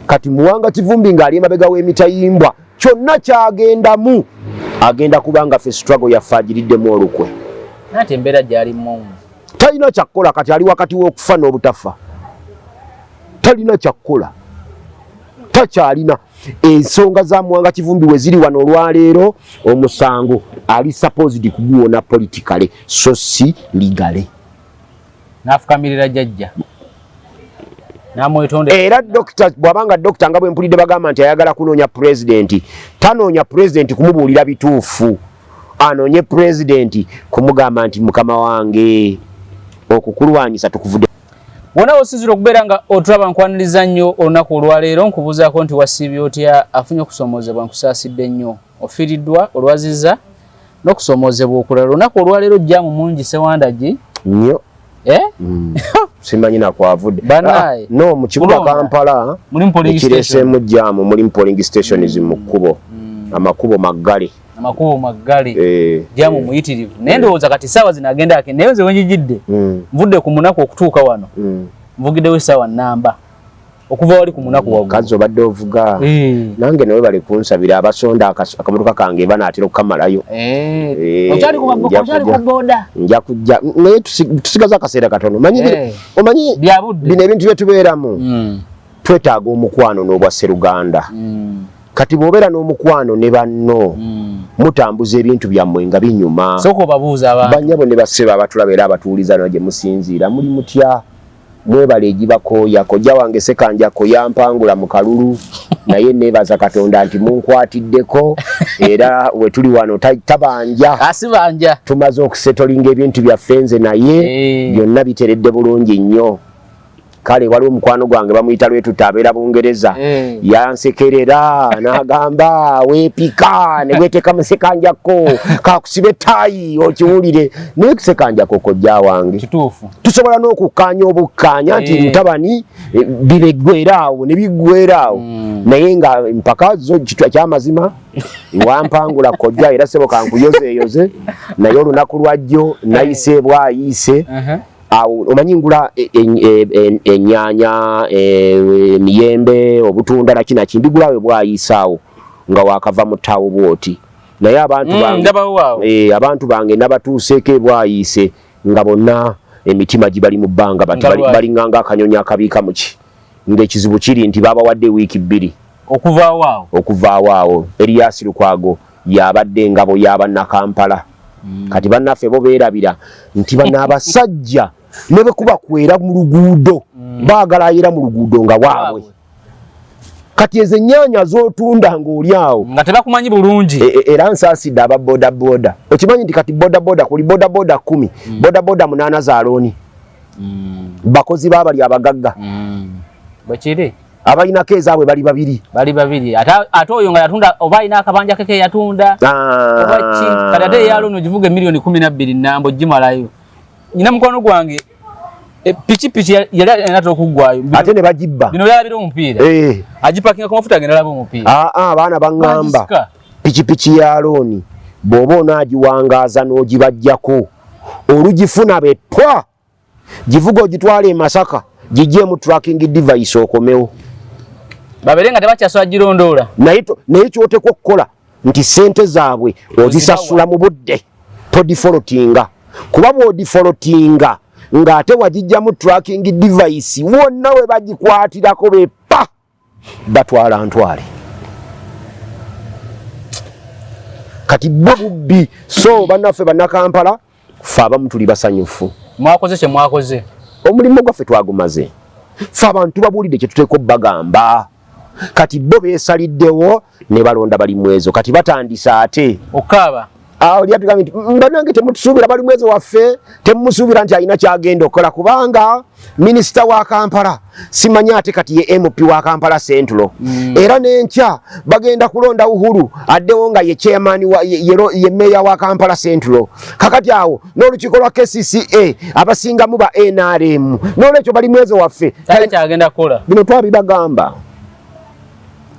Kati Muwanga Kivumbi ng'ali mabega w'emitayimbwa kyonna kyagendamu agenda kubanga fe struggle yafaajiriddemu olukwe. Nate embeera gy'alimu talina kyakkola kati ali wakati w'okufa n'obutafa. Talina kyakkola. Takyalina ensonga za Muwanga Kivumbi we ziri wano olwaleero omusango ali supposed kuguwona politically so si legally. N'afukamirira jjajja. Era dokita bwabanga dokita nga bwe mpulidde bagamba nti ayagala kunoonya pulezidenti tanoonya pulezidenti kumubuulira bituufu anoonye pulezidenti kumugamba nti mukama wange okukulwanyisa tukuvudde. Wona osinzira okubeera nga otulaba nkwaniriza nnyo olunaku olwaleero nkubuuzaako nti wasiibye otya afunye okusomoozebwa nkusaasidde nnyo ofiiriddwa olwaziza n'okusomoozebwa okulala olunaku olwaleero jjaamu mungi Sewandagi nnyo. Simanyi nakwavudde. No mu kibuga Kampala ekireesemu jjaamu mulimu polling stations mu kkubo amakubo maggale. Jjaamu muyitirivu naye ndowooza kati ssaawa zino agenda ake naye nze wenjijidde nvudde ku munaku okutuuka wano nvugiddewo essaawa nnamba okuva wali ku munaku waggulu. Kazi obadde ovuga nange nawe bali kunsabira abasonda akamotoka kange banaatera okukamalayo. Okyali ku booda nja kujja naye tusigaza akaseera katono omanyi bino ebintu bye tubeeramu twetaaga omukwano n'obwa Sseruganda. Kati bw'obeera n'omukwano ne banno mutambuza ebintu byammwe nga binyuma. Sooka obabuuza abantu bannyabo ne basseba abatulaba era abatuuliza no gye musinziira muli mutya mwebale egibakooya kojja wange Ssekanjako yampangula mu kalulu naye neebaza Katonda nti munkwatiddeko era we tuli wano tabanja asibanja tumaze okusetolinga ebintu byaffe nze naye byonna biteredde bulungi nnyo. Kale waliwo omukwano gwange bamuyita Lwetuta abeera Bungereza yansekerera n'agamba weepika ne weeteeka mu Ssekanjako kakusibe ttaayi okiwulire naye Ssekanjako kojja wange kituufu tusobola n'okukkaanya obukkaanya nti ntabani bireggweraawo ne biggweraawo naye nga mpaka zo kitwa ky'amazima wampangula kojja era sebo kankuyozeeyoze naye olunaku lwajjo nayise bwayise omanyi ngula ennyanya emiyembe obutunda nakina kimbigulawe bwayisaawo nga wakava mu ttaawo bwoti naye abantu bange nabatuuseeko bwayise nga bonna emitima gibali mu bbanga balinganga akanyonyi akabiika muki ng'ekizibu kiri nti babawadde wiiki 2 okuvaawo awo. Erias Lukwago yabadde engabo y'Abannakampala. Kati bannaffe bo beerabira nti bano abasajja ne bwe kuba kwera mu luguudo baagala ayera mu luguudo nga waabwe. Kati ezo ennyanya z'otunda ng'oli awo nga tebakumanyi bulungi era nsaasidde aba bodaboda. Okimanyi nti kati bodaboda kuli bodaboda 10 bodaboda 8 za looni bakozi baabali abagagga bwekiri abalinako ezaabwe bali babiri ate oyo nga yatunda oba alina akabanja keke yatunda oba ki kati ate eyalooni ogivuga emiliyoni 12 nnambo gimalayo. Nyina mukwano gwange pikipiki yali alina okuggwayo ate ne bagibba bino byalabira omupiira agipakinga ku mafuta agenda alaba omupiira. Abaana baŋŋamba pikipiki ya looni bw'oba onaagiwangaaza n'ogibajjako olugifuna betwa givuga ogitwala e Masaka gijjeemu tracking device okomewo babere nga tebakyasobola girondoola naye kyotekwa okukola nti ssente zaabwe ozisasula mu budde todifolotinga kuba bw'odifolotinga ng'ate wagijjamu tracking device wonna we bagikwatirako bepa batwala ntwale. Kati bo bubbi so bannaffe Bannakampala ffe abamu tuli basanyufu. Mwakoze kye mwakoze omulimu gwaffe twagumaze ffe abantu babuulidde kye tuteeka obbagamba. Kati bo beesaliddewo ne balonda balimu ezo kati batandisa ate okaaba oli atugambye nti bannange temutusuubira balimu ezo waffe temumusuubira nti alina kyagenda okukola kubanga minisita wa Kampala simanyi ate kati ye MP wa Kampala Central era n'enkya bagenda kulonda Uhuru addewo nga ye chairman ye meya wa Kampala Central. Kakati awo n'olukiiko lwa KCCA abasingamu ba NRM n'olwekyo balimu ezo waffe kyagenda kukola bino twabibagamba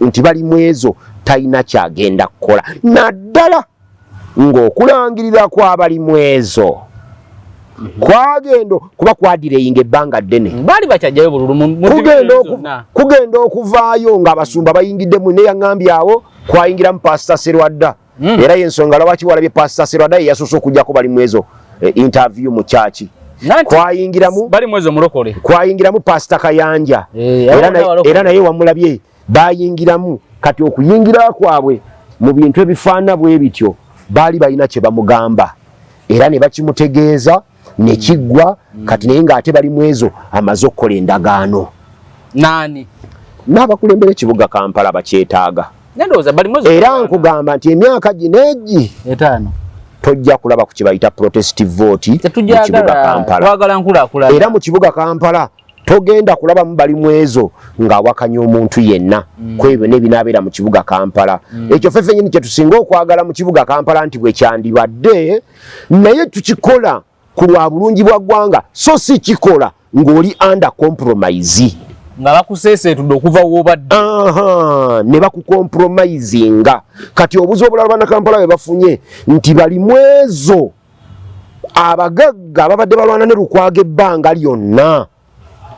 nti balimu ezo talina kyagenda kukola naddala ng'okulangirira kw'abalimu ezo kwagendo kuba kwadireyinga ebbanga ddene bali bachajjayo bululu kugenda okuvaayo ng'abasumba bayingiddemu ne yaŋŋambye awo kwayingira mu Pastor Serwadda era y'ensonga lwaki walabye Pastor Serwadda ye yasoose okujjako bali mu ezo interview mu kyaki kwayingiramu bali mu ezo mulokole kwayingiramu Pastor Kayanja era naye wamulabye bayingiramu kati okuyingira kwabwe mu bintu ebifaana bwe bityo baali balina kye bamugamba era ne bakimutegeeza ne kiggwa kati naye ng'ate bali mu ezo amaze okukola endagaano nani n'abakulembera ekibuga Kampala bakyetaaga era nkugamba nti emyaka gino egi 5 tojja kulaba ku kibayita protestive vote mu kibuga Kampala era mu kibuga Kampala togenda kulaba mu bali mu ezo ng'awakanya omuntu yenna kwebyo n'ebinaabeera mu kibuga Kampala ekyo ffe nyini kye tusinga okwagala mu kibuga Kampala nti bwe kyandibadde naye tukikola ku lwa bulungi bwa ggwanga so si kikola ng'oli under compromise nga bakuseeseetudde okuva w'obadde ne bakukompromisinga kati obuzi obulala bana Kampala bwe bafunye nti bali mu ezo abagagga babadde balwana ne Lukwago ebbanga lyonna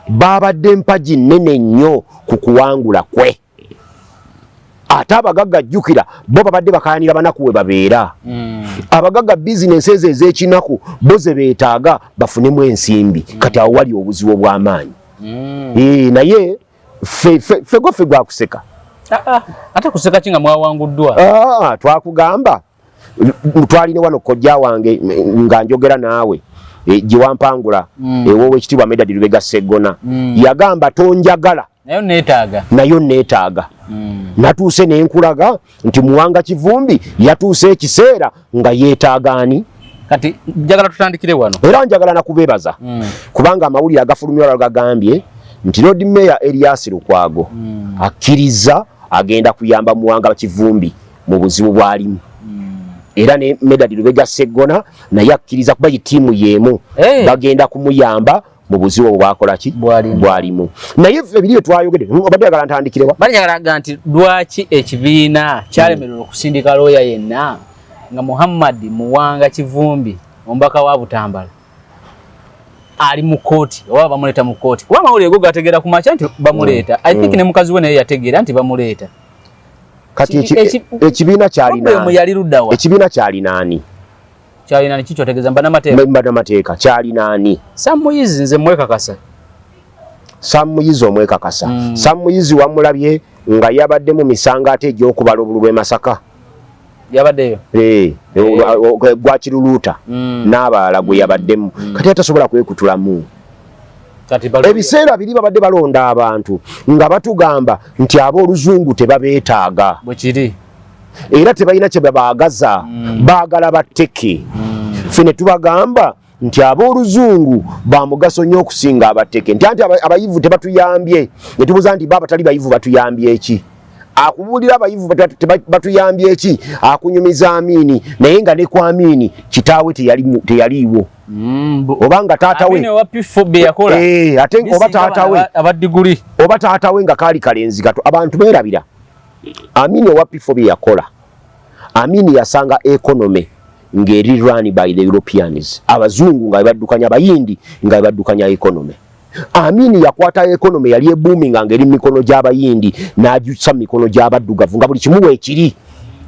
babadde mpagi nnene nnyo ku kuwangula kwe ate abagagga jjukira bo babadde bakayanira banaku we babeera abagagga bizinensi ezo ez'ekinaku bo ze beetaaga bafunemu ensimbi kati awo wali obuzibu obw'amaanyi naye ffe gwakuseka ate kuseka kinga mwawanguddwa twakugamba twalina wano kojja wange nga njogera naawe Giwampangula ewowe ekitibwa Medad Lubega Sseggona yagamba tonjagala nayo neetaaga natuuse nenkulaga nti Muwanga Kivumbi yatuuse ekiseera nga yeetaagaani kati njagala tutandikire wano era njagala nakubeebaza kubanga amawulire agafulumya wala gagambye nti Lord Mayor Elias Lukwago akkiriza agenda kuyamba Muwanga Kivumbi mu buzibu bwalimu era ne Medad Lubega Sseggona naye akkiriza kuba yitiimu yeemu bagenda kumuyamba mu buzibu bwakola ki bwalimu naye ffe biri twayogedde obadde agala ntandikirewa banyagala nti lwaki ekibiina kyalemererwa okusindika looya yenna nga Muhammad Muwanga Kivumbi omubaka wa Butambala ali mu kooti oba bamuleeta mu kooti kuba amawulire go gategeera ku makya nti bamuleeta I think ne mukazi we naye yategeera nti bamuleeta kati ekibiina ekibiina kyali nani kicho tegeza mbanamateka kyali nani Samuyizi nze mwekakasa Samuyizi omwekakasa Samuyizi wamulabye nga yabadde mu misango ate egy'okubala obululu e Masaka yabaddeyo gwa Kiruluuta n'abalala gwe yabaddemu kati atasobola kwekutulamu ebiseera biri babadde balonda abantu nga batugamba nti ab'oluzungu tebabeetaaga bwekiri era tebalina kye babaagaza baagala batteke ffe ne tubagamba nti ab'oluzungu ba mugaso nnyo okusinga abatteke nti anti abayivu tebatuyambye ne tubuuza nti babatali bayivu batuyambye eki akubuulira abayivu batuyambye eki akunyumiza Amini naye nga ne ku Amini kitaawe teyaliiwo obanga taatawe ate oba taatawe abadiguli oba taatawe nga kaali kalenzi gato abantu beerabira Amini owa P4 bye yakola Amini yasanga economy ng'eri run by the Europeans abazungu nga baddukanya abayindi nga baddukanya economy Amini yakwata economy yaliebooming ng'eri mikono gy'abayindi n'agyusa mikono gy'abaddugavu nga buli kimu weekiri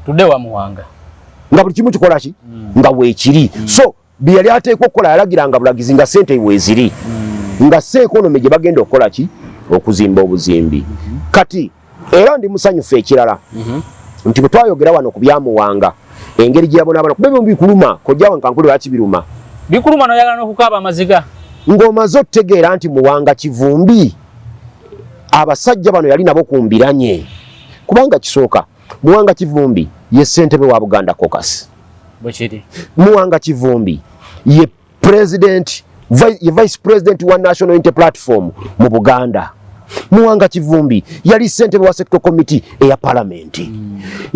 tudde wa Muwanga nga buli kimu kikola ki nga weekiri so bye yali ateekwa okukola yalagiranga bulagizi nga ssente weeziri nga se economy gye bagenda okukola ki okuzimba obuzimbi kati era ndi musanyufu ekirala nti bwe twayogera wano ku bya Muwanga engeri gye yabonaabona kuba ebyo bikuluma kojja wange kankule lwaki biruma bikuluma noyagala n'okukaaba amaziga ng'omaze okutegeera nti Muwanga Kivumbi abasajja bano yali nabo kumbiranye kubanga kisooka Muwanga Kivumbi ye ssentebe wa Buganda Caucus bwekiri Muwanga Kivumbi ye vice president wa National Unity Platform mu Buganda Muwanga Kivumbi yali ssentebe wa sector committee eya parliament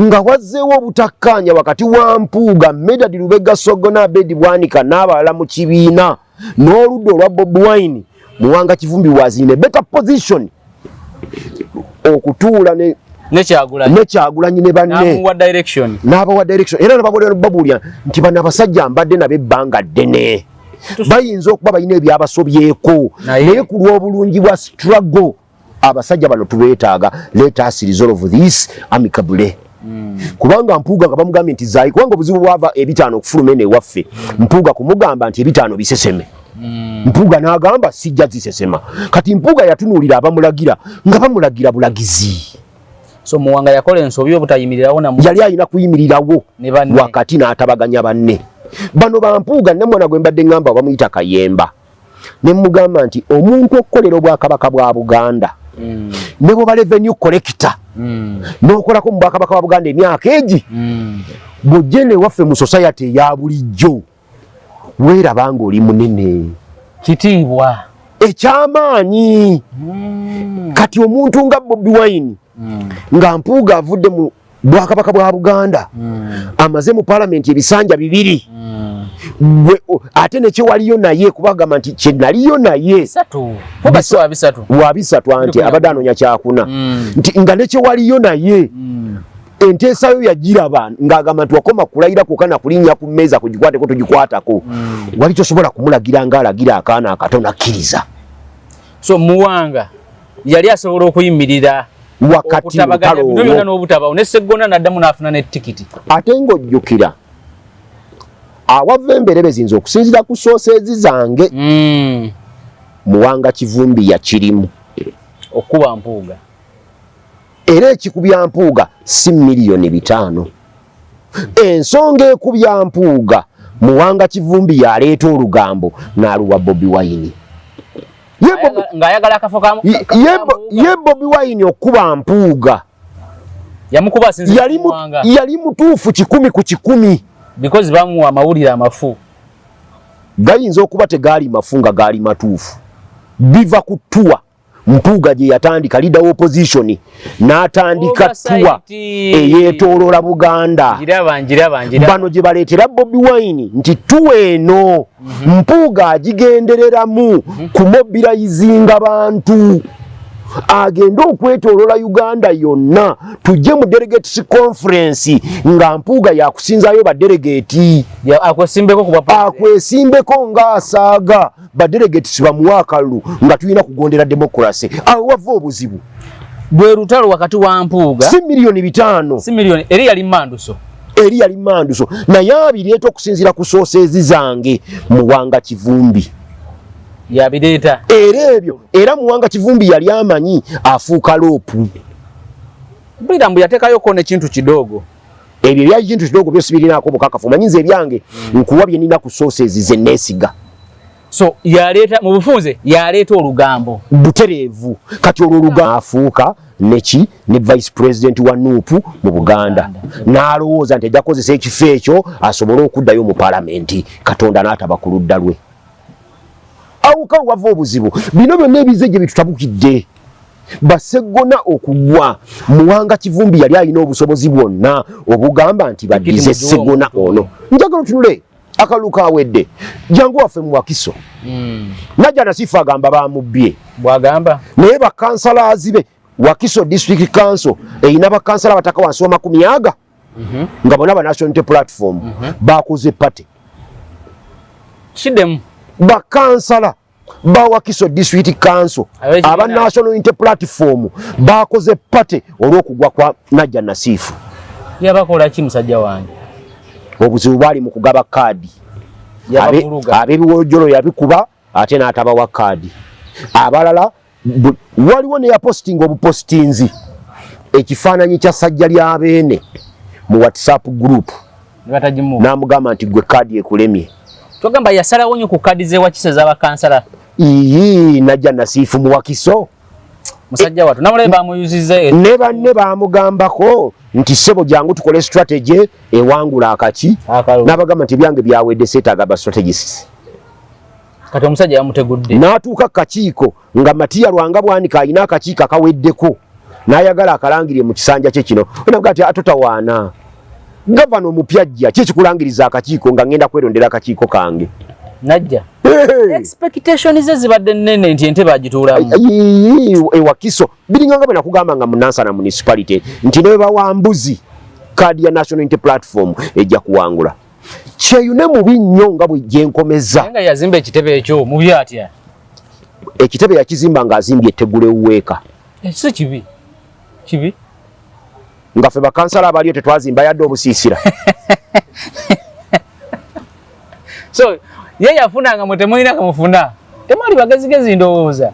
nga wazzeewo obutakkanya wakati wa Mpuuga Medad Lubega Sseggona Abedi Bwanika n'abalala mu kibiina n'oludda olwa Bobi Wine Muwanga Kivumbi was in a better position okutuula ne Kyagulanyi ne banne n'abawa direction era n'ababuulira nti bano abasajja mbadde nabo ebbanga ddene bayinza okuba balina ebyabasobyeko naye ku lw'obulungi bwa struggle abasajja bano tubeetaaga. Let us resolve this amicably. Kubanga Mpuuga nga bamugambye nti zaayi kubanga obuzibu bwava ebitaano okufuluma eno ewaffe Mpuuga kumugamba nti ebitaano biseseme. Mpuuga n'agamba sijja zisesema. Kati Mpuuga yatunuulira abamulagira nga bamulagira bulagizi. So Muwanga yakola ensobi obutayimirirawo na yali alina kuyimirirawo wakati n'atabaganya banne. Bano ba Mpuuga ne mwana gwe mbadde ngamba bamuyita Kayemba. Ne mugamba nti omuntu okukolera obwakabaka bwa Buganda ne bwoba revenue collector n'okolako mu bwakabaka bwa Buganda emyaka egi bw'ojjene waffe mu society ya bulijjo weerabanga oli munene kitiibwa ekyamaanyi. Kati omuntu nga Bobi Wine nga Mpuuga avudde mu bwakabaka bwa Buganda amaze mu parliament ebisanja 2 ate ne kyewaliyo naye kubagamba nti kye naliyo naye wa bisatu anti abadde anoonya kyakuna nti nga ne kyewaliyo naye enteesayo yagiraba ng'agamba nti wakoma kulayira kukana kulinnya ku mmeeza kugikwateko tugikwatako wali tosobola kumulagira ng'alagira akaana akatono akkiriza. So Muwanga yali asobola okuyimirira wakati mutalo byonna n'obutaba ne Sseggona n'addamu n'afuna n'ettikiti. Ate ng'ojjukira awava emberebe zinza okusinzira ku soosezi zange Muwanga Kivumbi yakirimu okuba Mpuuga era ekikubya Mpuuga si miliyoni 5. Ensonga ekubya Mpuuga Muwanga Kivumbi yaleeta olugambo n'aluwa Bobi Wine. Ng'ayagala akafo ka ye Bobi Wine okuba Mpuuga yamukuba sinzi yali mutuufu 10 ku 10 because bamuwa amawulire amafu gayinza okuba tegaali mafu nga gaali matuufu. Biva ku ttuwa Mpuuga gye yatandika leader opposition n'atandika ttuwa eyeetooloola Buganda. Bano gye baleetera Bobi Wine nti ttuwa eno Mpuuga agigendereramu kumobilizinga bantu agenda okwetooloola Uganda yonna tujje mu delegates conference nga Mpuuga yakusinzayo badelegeeti akwesimbeko ng'asaaga badelegates bamuwa akalulu nga tulina kugondera demokrasi. Awo wava obuzibu bwe lutalo wakati wa Mpuuga si miliyoni 5 si miliyoni eri yali manduso naye abireeta okusinziira ku soosezi zange Muwanga Kivumbi yabireeta era ebyo era Muwanga Kivumbi yali amanyi afuuka loopu Bidambu yateekayo kone kintu kidogo ebyo byali kintu kidogo byose birinaako bukakafu manyinze ebyange nkuwa bye nina ku sources ze neesiga. So yaleeta mu bufunze yaleeta olugambo butereevu kati olugambo afuuka neki ne vice president wa NUP mu Buganda n'alowooza nti ajja kukozesa ekifo ekyo asobole okuddayo mu palamenti Katonda n'ataba ku ludda lwe. Awuka wava obuzibu bino byonna ebize gye bitutabukidde Basseggona okugwa Muwanga Kivumbi yali alina obusobozi bwonna obugamba nti baddize Sseggona ono. Njagala tunule akaluka awedde jangu waffe mu Wakiso Najja Nasifu agamba bamubbye bwagamba naye bakansala azibe Wakiso District Council eyina bakansala bataka wansi wa 10 nga bona ba National Unity Platform bakoze party kidemu bakansala ba Wakiso District Council aba National Unity Platform bakoze party olw'okugwa kwa Najja Nasifu. Yabakola ki musajja wange? Obuzibu bwali mu kugaba kaadi abebiwojjolo yabikuba ate n'ataba wa kaadi abalala waliwo ne yaposting obupostinzi ekifaananyi kya sajja lya beene mu WhatsApp group n'amugamba nti gwe kaadi ekulemye. Togamba yasalawo nnyo ku kaadi z'Ewakiso z'abakansala. Najja Nasifu mu Wakiso musajja watu namulabe bamuyuzizza ne banne bamugambako nti sebo jangu tukole strategy ewangula akaki n'abagamba nti byange byawedde seetaaga ba strategists. Kati omusajja yamutegudde n'atuuka kakiiko nga Matiya Lwanga bwanika alina akakiiko akaweddeko n'ayagala akalangirire mu kisanja kye kino onaga ati atotawaana gavana omupya ajja kikulangiriza akakiiko nga ngenda kwerondera akakiiko kange. Najja expectations ze zibadde nnene nti ente bagituulamu Wakiso biringanga bwe nakugamba nga Munansana municipality nti ne bawambuzi kaadi ya National Unity Platform ejja kuwangula. Kyeyune mubi nnyo nga bwe gyenkomeza. Nga yazimba ekitebe ekyo mubi atya. Ekitebe yakizimba ng'azimbye ettegula ewuweeka. Si kibi. Kibi. Nga ffe bakansala abaliyo tetwazimba yadde obusiisira. So ye yafunanga mwe temulina kamufuna. Temwali bagazigezi ndowooza.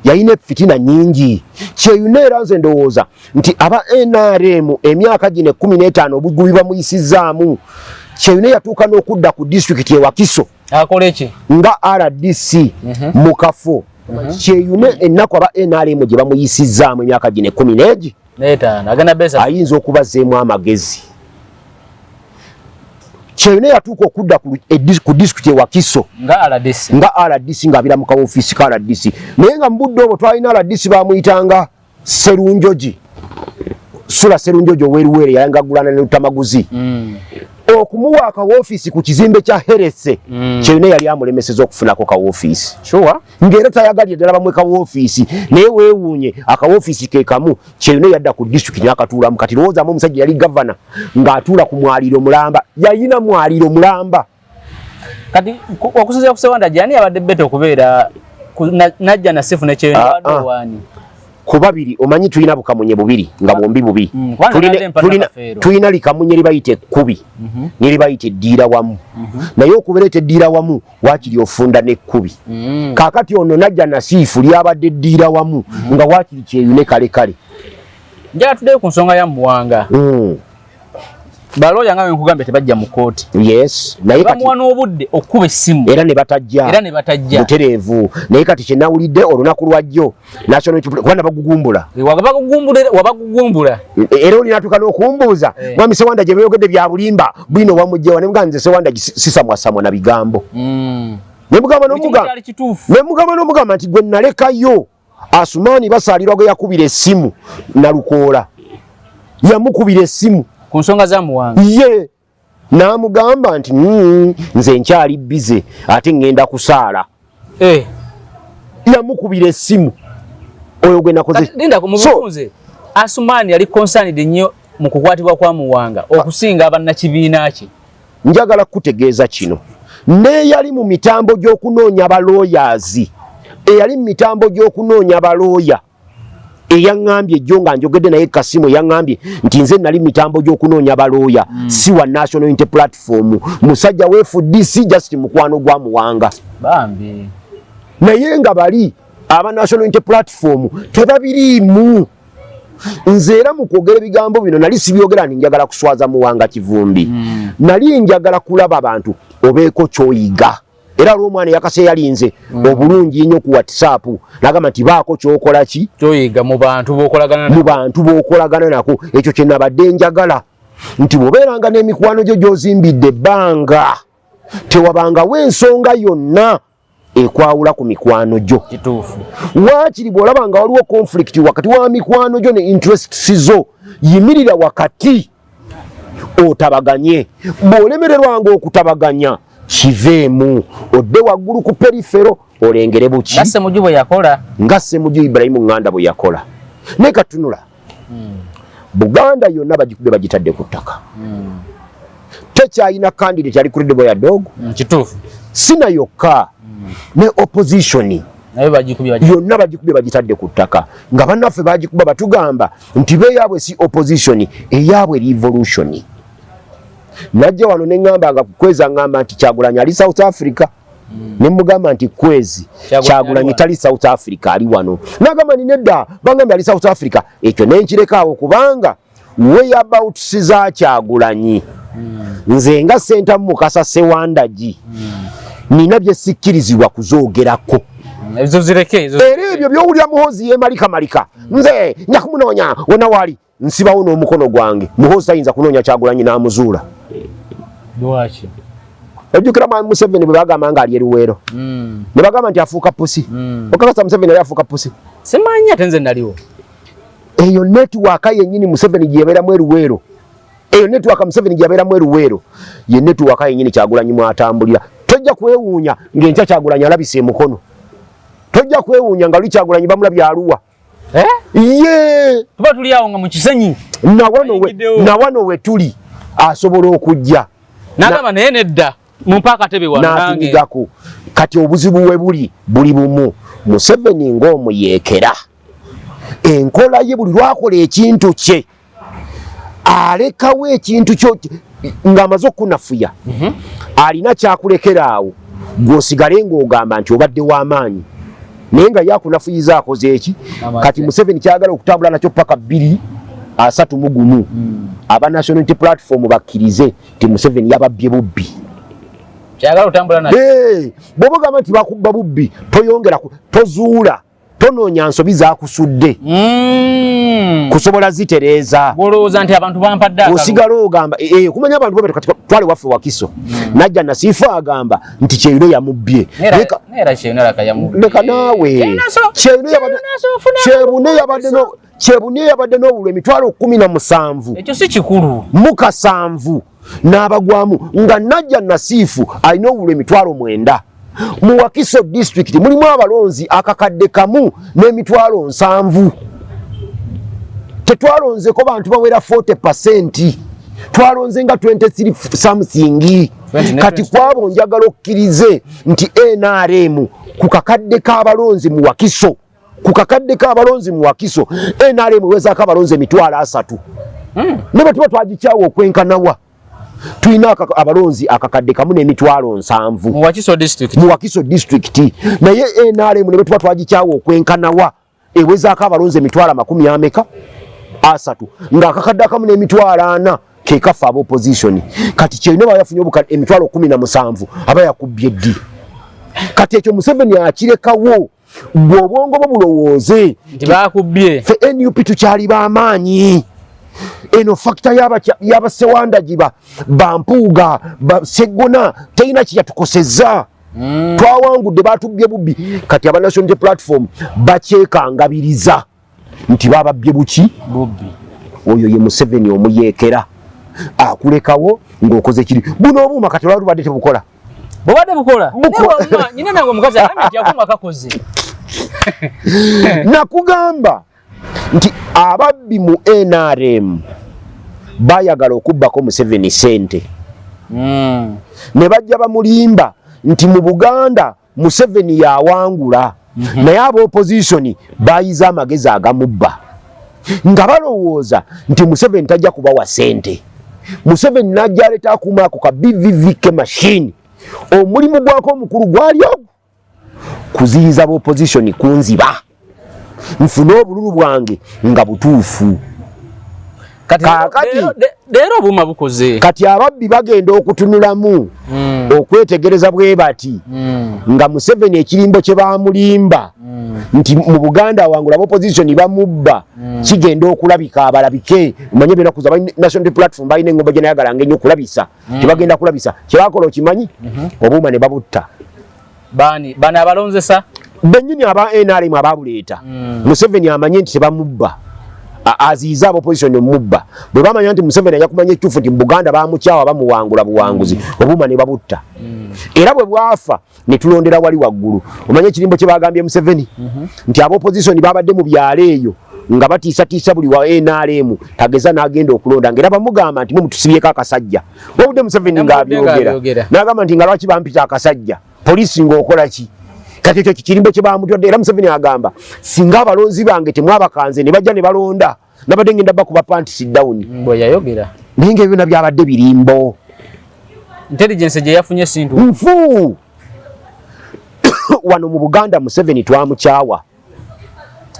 Yayina fitina nyingi. Kyeyune era nze ndowooza nti aba NRM emyaka gino 15 obugubi bamuyisizaamu. Kyeyune yatuuka n'okudda ku disitulikiti e Wakiso. Akola ki? Nga RDC mu kafo. Kyeyune ennaku aba NRM gye bamuyisizaamu emyaka gino 15 agenda besa ayinza okubazeemu amagezi. Kyeyune yatuuka okudda ku disitulikiti e Wakiso nga RDC ng'abeera mu kawofiisi ka RDC. Naye nga mu budde obwo twalina RDC bamuyitanga Serunjoji. Sula Serunjoji oweruwere yayangagulana ne Lutamaguzi. Okumuwa akawofiisi ku kizimbe kya Herese. Kyeyune yali amulemeseza okufunako kawofiisi. Ng'era tayagalye ddala bamwe kawofiisi naye weewuunye akawofiisi ke kamu. Kyeyune yadda ku disitulikiti n'akatuulamu. Kati lowoozaamu omusajja yali gavana ng'atuula ku mwaliiro mulamba. Yayina mwaliiro mulamba. Kati okusinziira ku Ssewanda gy'ani yabadde bete okubeera Najja Nasifu ne Kyeyune abadde waani? Ku babiri omanyi tulina bukamunye bubiri nga bombi bubi. Tulina likamunye libayita ekkubi ne libayita eddiira wamu. Naye okubeera eddiira wamu waakiri ofunda n'ekkubi. Kaakati ono Najja Nasifu lyabadde eddiira wamu nga waakiri Kyeyune kale kale. Njala tuddeyo ku nsonga ya Muwanga. Balooya nga nkugambye tebajja mu kooti. Yes. Naye kati bamuwa n'obudde okuba essimu. Era ne batajja. Butereevu. Naye kati kye nawulidde olunaku lwajjo National kubanga bagugumbula. Wabagugumbula. Era oli natuuka n'okumbuuza. Mwami Ssewanda gye beeyogedde bya bulimba bwino wamugjewa ne muganze Ssewanda sisamwasamwa na bigambo. Ne mugamba n'omugamba nti gwe nalekayo Asumaani basaalirwa gwe yakubira essimu na Lukoola. Yamukubira essimu. Ku nsonga za Muwanga. Ye n'amugamba nti nze nkyali bize ate ngenda kusaala. Yamukubira essimu. Oyo gwe nakoze. Linda ku mubuuze. Asumaani yali concerned nnyo mu kukwatibwa kwa Muwanga okusinga abannakibiina kye. Njagala kutegeeza kino. Ne yali mu mitambo gy'okunoonya balooyazi. Eyali mu mitambo gy'okunoonya balooya. Eyaŋŋambye jjo nga njogedde naye Kasimu yaŋŋambye nti nze nali mitambo gy'okunoonya balooya si wa National Unity Platform. Musajja weefudisi just mukwano gwa Muwanga. Bambi. Naye nga bali aba National Unity Platform tebabiriimu. Nze era mu kwogera ebigambo bino nali sibyogera nti njagala kuswaza Muwanga kivumbi. Nali njagala kulaba abantu obeeko kyoyiga. Era olw'omwana yakase yalinze obulungi nnyo ku WhatsApp nagamba nti baako kyokola ki kyoyiga mu bantu b'okolagana nako. Ekyo kye nabadde njagala nti bw'obeeranga n'emikwano gyo gy'ozimbidde ebbanga tewabangawo ensonga yonna ekwawula ku mikwano gyo. Kituufu. Waakiri bw'olabanga waliwo conflict wakati wa mikwano gyo ne interests zo yimirira wakati otabaganye. Bw'olemererwanga okutabaganya kiveemu odde waggulu ku perifero olengere buki nga Ssemujju bwe yakola. Nga Ssemujju Ibrahim Nganda bwe yakola. Ne katunula Buganda yonna bagikube bagitadde ku ttaka. Tekyalina candidate ali credible ya dog. Kituufu. Sina yokka ne opposition yonna bagikube bagitadde ku ttaka nga bannaffe bagikuba batugamba nti beeyabwe si opposition eyaabwe revolution. Najja wano ne ngamba nga kukweza ngamba nti Kyagulanyi ali South Africa. Ne mugamba nti kwezi Kyagulanyi tali South Africa ali wano. Nagamba ni nedda bangambye ali South Africa. Ekyo nenkirekawo kubanga whereabouts za Kyagulanyi. Nze nga Senta Mukasa Ssewanda gi. Nina bye sikkirizibwa kuzoogerako. Ezo zireke ezo. Era ebyo by'owulira Muhoozi yemalika. Nze nyakumunoonya wonna wali nsibawo n'omukono gwange. Muhoozi tayinza kunoonya Kyagulanyi n'amuzuula. Lwaki? Ojjukira Museveni bwe bagamba nga ali eruweero. Ne bagamba nti afuuka pusi. Okakasa Museveni yali afuuka pusi. Simanyi ate nze naliwo. Eyo netiwaaka yennyini Museveni gye yabeeramu eruweero. Eyo netiwaaka Museveni gye yabeeramu eruweero. Ye netiwaaka yennyini Kyagulanyi mwatambulira. Tojja kwewuunya ng'enkya Kyagulanyi alabise emukono. Tojja kwewuunya nga luli Kyagulanyi bamulabye Arua. Ye! Tuba tuli awo nga mu kisenyi. Na wano we tuli asobola okujja. Nagamba naye nedda mpaka tebe wano nange gako kati obuzibu we buli bumu Museveni ng'omuyekera enkola ye buli lwakola ekintu kye alekawo ekintu kyo ng'amaze okunafuya alina kyakulekera awo gw'osigale ng'ogamba nti obadde w'amaanyi naye nga yakunafuyiza akoze eki kati Museveni kyagala okutambula nakyo paka 231 aba National Unity Platform bakkirize nti Museveni yababbye bubbi kyagala otambula nakyo bw'obagamba nti bakubba bubbi toyongera tozuula tonoonya nsobi zakusudde kusobola zitereeza olowooza nti abantu bampadde osigala ogamba kumanya abantu bobe kati twale waffe Wakiso najja Nasifu agamba nti Kyeyune yamubbye leka naawe Kyebune yabadde n'obulwa emitwalo 17 ekyo si kikulu mu 7 n'abagwamu nga najja Nasifu alina obulwa emitwalo 9 mu Wakiso district mulimu abalonzi akakadde kamu n'emitwalo 7 tetwalonzeko bantu bawera 40%, twalonze nga 23 something. Kati kwabo njagala okkirize nti NRM ku kakadde k'abalonzi mu Wakiso, ku kakadde k'abalonzi mu Wakiso NRM weza abalonzi emitwalo 3. Nebe tuba twagikyawo okwenkanawa. Tuina abalonzi akakadde kamu n'emitwalo 7 mu Wakiso district. Mu Wakiso district. Naye NRM nebe tuba twagikyawo okwenkanawa eweza abalonzi emitwalo 10 asatu nga kakadde kamu n'emitwalo 4 kekafa abo opposition. Kati Kyeyune bayafunye obukadde emitwalo 17 aba yakubbye ddi. Kati ekyo Museveni akirekawo bw'obwongo bwo bulowooze nti bakubbye fe NUP tukyali b'amaanyi. Eno factor yaba Ssewandagiba Bampuuga Segona teyina kiyatukosezza. Twawangudde batubbye bubbi. Kati aba National Unity Platform bakyekangabiriza nti bababbye buki bubbi. Oyo ye Museveni omuyekera akulekawo ng'okoze kiri buno obuuma kati lwali badde tebukola bobadde bukola nyina nange omukazi alamiti akuma kakoze. Nakugamba nti ababbi mu NRM bayagala okubbako Museveni sente ne bajja bamulimba nti mu Buganda Museveni yawangula naye aba opposition bayiza amagezi agamubba nga balowooza nti Museveni tajja kubawa sente. Museveni najja aleta akuma ako ka BVVK machine. Omulimu gwako omukulu gwali ogwo kuziyiza aba opposition kunziba nfune obululu bwange nga butuufu. Kati leero obuuma bukoze. Kati ababbi bagenda okutunulamu okwetegereza bwe bati nga Museveni ekirimbo kye bamulimba nti mu Buganda wangula opposition bamubba kigenda okulabika abalabike. Manye bena kuza National Platform bayine ngomba gye nayagala ngenyo okulabisa tebagenda kulabisa kyebakola okimanyi obuuma ne babutta bani abalonzesa bennyini aba NRM ababuleeta Museveni amanye nti tebamubba aziiza opposition omubba bwe bamanya nti Museveni ajja kumanya ekituufu nti mu Buganda bamukyawa bamuwangula buwanguzi obuuma ne babutta. Era bwe bwafa ne tulondera wali waggulu omanye ekirimbo kye bagambye Museveni nti aba opposition babadde mu byalo eyo nga batiisatiisa buli wa NRM tageza n'agenda okulonda ngera bamugamba nti mutusibyeko akasajja wabudde Museveni ng'abyogera n'agamba nti nga lwaki bampita akasajja poliisi ng'okola ki. Kati ekyo kirimbo kye bamutwadde era Museveni agamba singa abalonzi bange temwabakanze ne bajja ne balonda nabadde ngenda bakuba panties down. Bwe yayogera naye ng'ebyo byabadde birimbo intelligence gye yafunye sintu nfu. Wano mu Buganda Museveni twamukyawa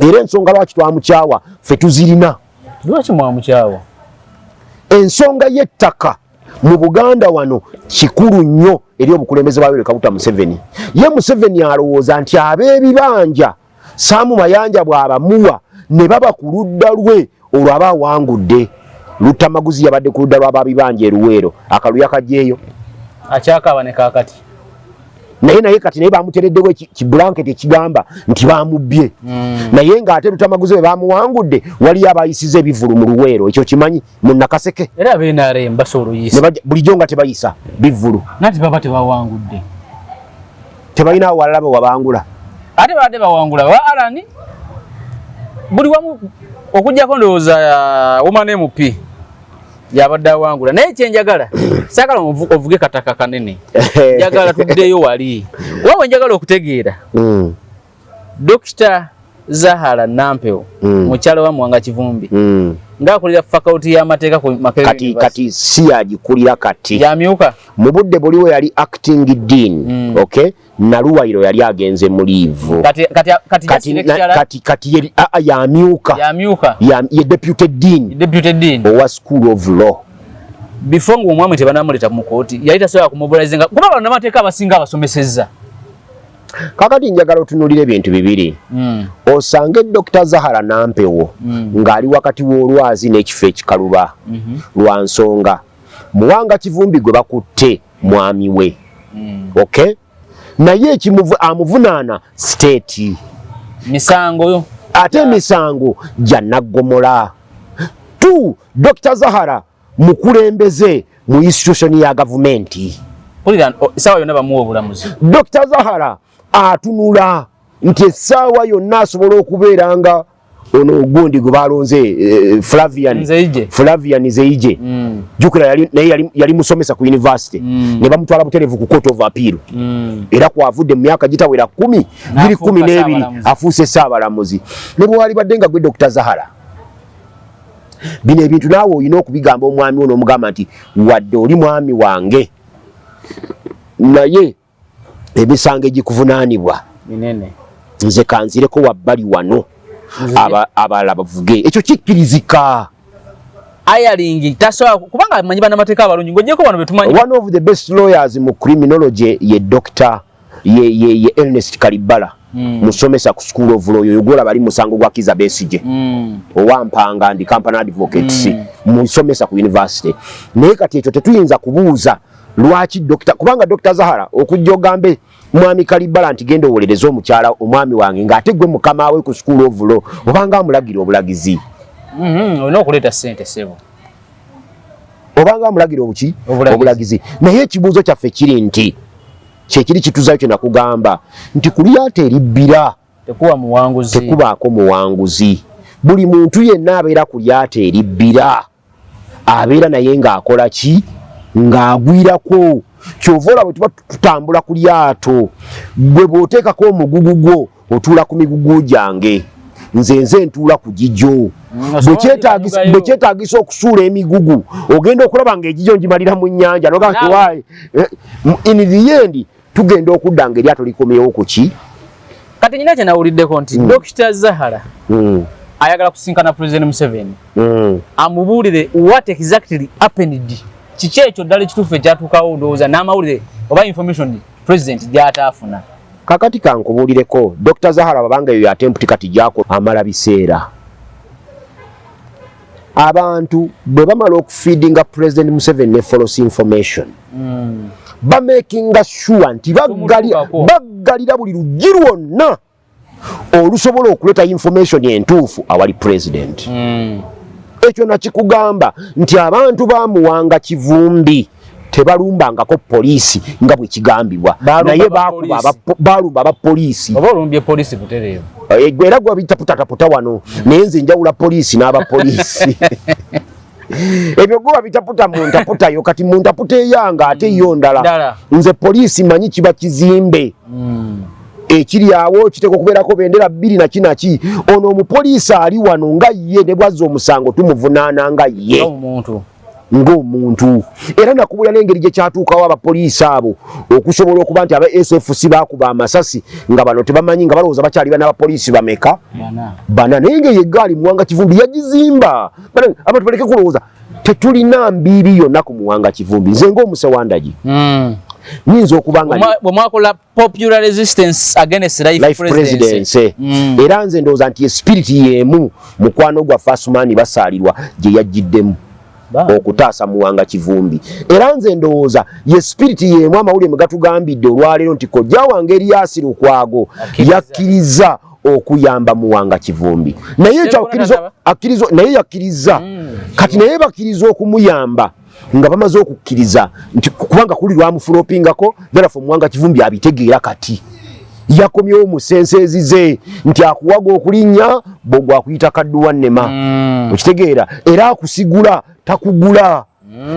era ensonga lwaki twamukyawa ffe tuzirina. Lwaki mwamukyawa? Ensonga y'ettaka mu Buganda wano kikulu nnyo eri obukulembeze bwa Yoweri Kaguta Museveni. Ye Museveni alowooza nti ab'ebibanja Saamu Mayanja bw'abamuwa ne baba ku ludda lwe olwo aba awangudde. Lutamaguzi yabadde ku ludda lw'ababibanja e Luweero akaluya kajjeeyo akyakaaba ne kaakati naye kati naye bamutereddewo kibulanketi ekigamba nti bamubbye naye ng'ate Lutamaguzi bwe bamuwangudde waliyo abayisiza ebivulu mu Luweero ekyo kimanyi mu Nakaseke era ab'NRM basobola oyisa bulijjo nga tebayisa bivulu nati baba tebawangudde tebalina awalala wabangula ate badde bawangula ba Alani buli wamu okugjako ndowooza Woman MP yabadde awangula naye kyenjagala saagala ovuge kataka kanene njagala tuddeyo wali wawe njagala okutegeera Dr. Zahara Nampewo mukyalo wa Muwanga Kivumbi ng'akulira faculty y'amateeka ku Makerere kati si agikulira kati yamyuka mu budde buliwo yali acting dean okay Naluwairo yali agenze mu leave kati yeri yamyuka ye deputy dean owa school of law before ng'omwami tebanamuleta mu kooti yali tasobola kumumobilizinga kuba bannamateeka abasinga abasomesezza. Kakati njagala otunuulira ebintu bibiri osange Dr. Zahara Nampewo ng'ali wakati w'olwazi n'ekifo ekikaluba lwa nsonga Muwanga Kivumbi gwe bakutte mwami we okay naye amuvunaana state misango ate misango gya Naggomola tu Dr. Zahara mukulembeze mu institution ya gavumenti sawa yonna bamuwa obulamuzi. Dr. Zahara atunula nti essaawa yonna asobola okubeeranga ono ogundi gwe balonze Flavian Zeije jukira naye yali musomesa ku university ne bamutwala butereevu ku court of appeal era kwavudde mu myaka gitawera 12 afuuse ssaabalamuzi ne bwe wali badde nga gwe Dr. Zahara bino ebintu naawe olina okubigamba omwami ono omugamba nti wadde oli mwami wange naye emisango egikuvunaanibwa minene nze kanzireko wabbali wano abalala bavuge ekyo kikkirizika ayalingi tasobola kubanga amanyi bannamateeka abalungi ng'ogyeko bano betumanyi. One of the best lawyers mu criminology ye Dr. ye Ernest Kalibala musomesa ku school of law yoyo gwola bali musango gwa Kiza Besigye owampanga ndi company advocates musomesa ku university naye kati ekyo tetuyinza kubuuza lwaki kubanga Dr. Zahara okujja ogambe mwami Kalibala nti genda owolereza omukyala omwami wange ng'ate gwe mukama we ku school of law obanga amulagira obulagizi olina okuleeta ssente sebo obanga amulagira obulagizi naye ekibuuzo kyaffe kiri nti kyekiri kituzayo kye nakugamba nti kulyata eribbira tekubaako muwanguzi buli muntu yenna abeera kulyata eribbira abeera naye ng'akola ki ng'agwirako kyova olaba tuba tutambula ku lyato gwe bw'oteekako omugugu gwo otuula ku migugu gyange nze ntuula ku gijjo bwe kyetaagisa okusuula emigugu ogenda okulaba ng'egijjo ngimalira mu nnyanja nogawaye in the end tugenda okudda ng'eryato likomyewo ku ki kati nyina kye nawuliddeko nti Dr. Zahara ayagala kusinkana President Museveni amubuulire what exactly happened kiki ekyo ddala ekituufu ekyatuukawo ndowooza n'amawulire oba information president gy'ataafuna. Kakati kankubuulireko Dr. Zahara babanga eyo yatemputi kati gyako amala biseera abantu bwe bamala okufeedinga President Museveni ne false information bamakinga sure nti baggalira buli luggi lwonna olusobola okuleeta information entuufu awali president ekyo nakikugamba nti abantu bamuwanga Kivumbi tebalumbangako poliisi nga bwe kigambibwa naye balumba abapoliisi oba olumbye poliisi butereevu era gwe bitaputataputa wano naye nze njawula poliisi n'abapoliisi ebyo gwe babitaputa mu ntaputayo kati mu ntaputa eyanga ate yo ndala nze poliisi manyi kiba kizimbe ekiri awo kiteko kubeerako bendera bbiri nakinaki ono omupoliisi ali wano nga ye ne bwazza omusango tumuvunaana nga ye ng'omuntu era nakubula n'engeri gye kyatuukawo abapoliisi abo okusobola okuba nti aba SFC bakuba amasasi nga bano tebamanyi nga balowooza bakyali n'abapoliisi bameka bana naye nga yeggaali Muwanga Kivumbi yagizimba abantu baleke kulowooza tetulina mbiiri yonna ku Muwanga Kivumbi nze ng'omusewandagi nyinza okubanga bwe mwakola popular resistance against life presidency era nze ndowooza nti espiriti y'emu mukwano gwa Fasumani basaalirwa gye yajjiddemu okutaasa Muwanga Kivumbi era nze ndowooza ye spiriti y'emu amawulire mwe gatugambidde olwaleero nti kojja wange Erias Lukwago yakkiriza okuyamba Muwanga Kivumbi naye yakkiriza kati naye bakkiriza okumuyamba nga bamaze okukkiriza nti kubanga kuli lwamufulopingako therefore Muwanga Kivumbi abitegeera kati yakomyewo mu senseezi ze nti akuwaga okulinnya bwe gwakuyita kadduwa nnema okitegeera era akusigula takugula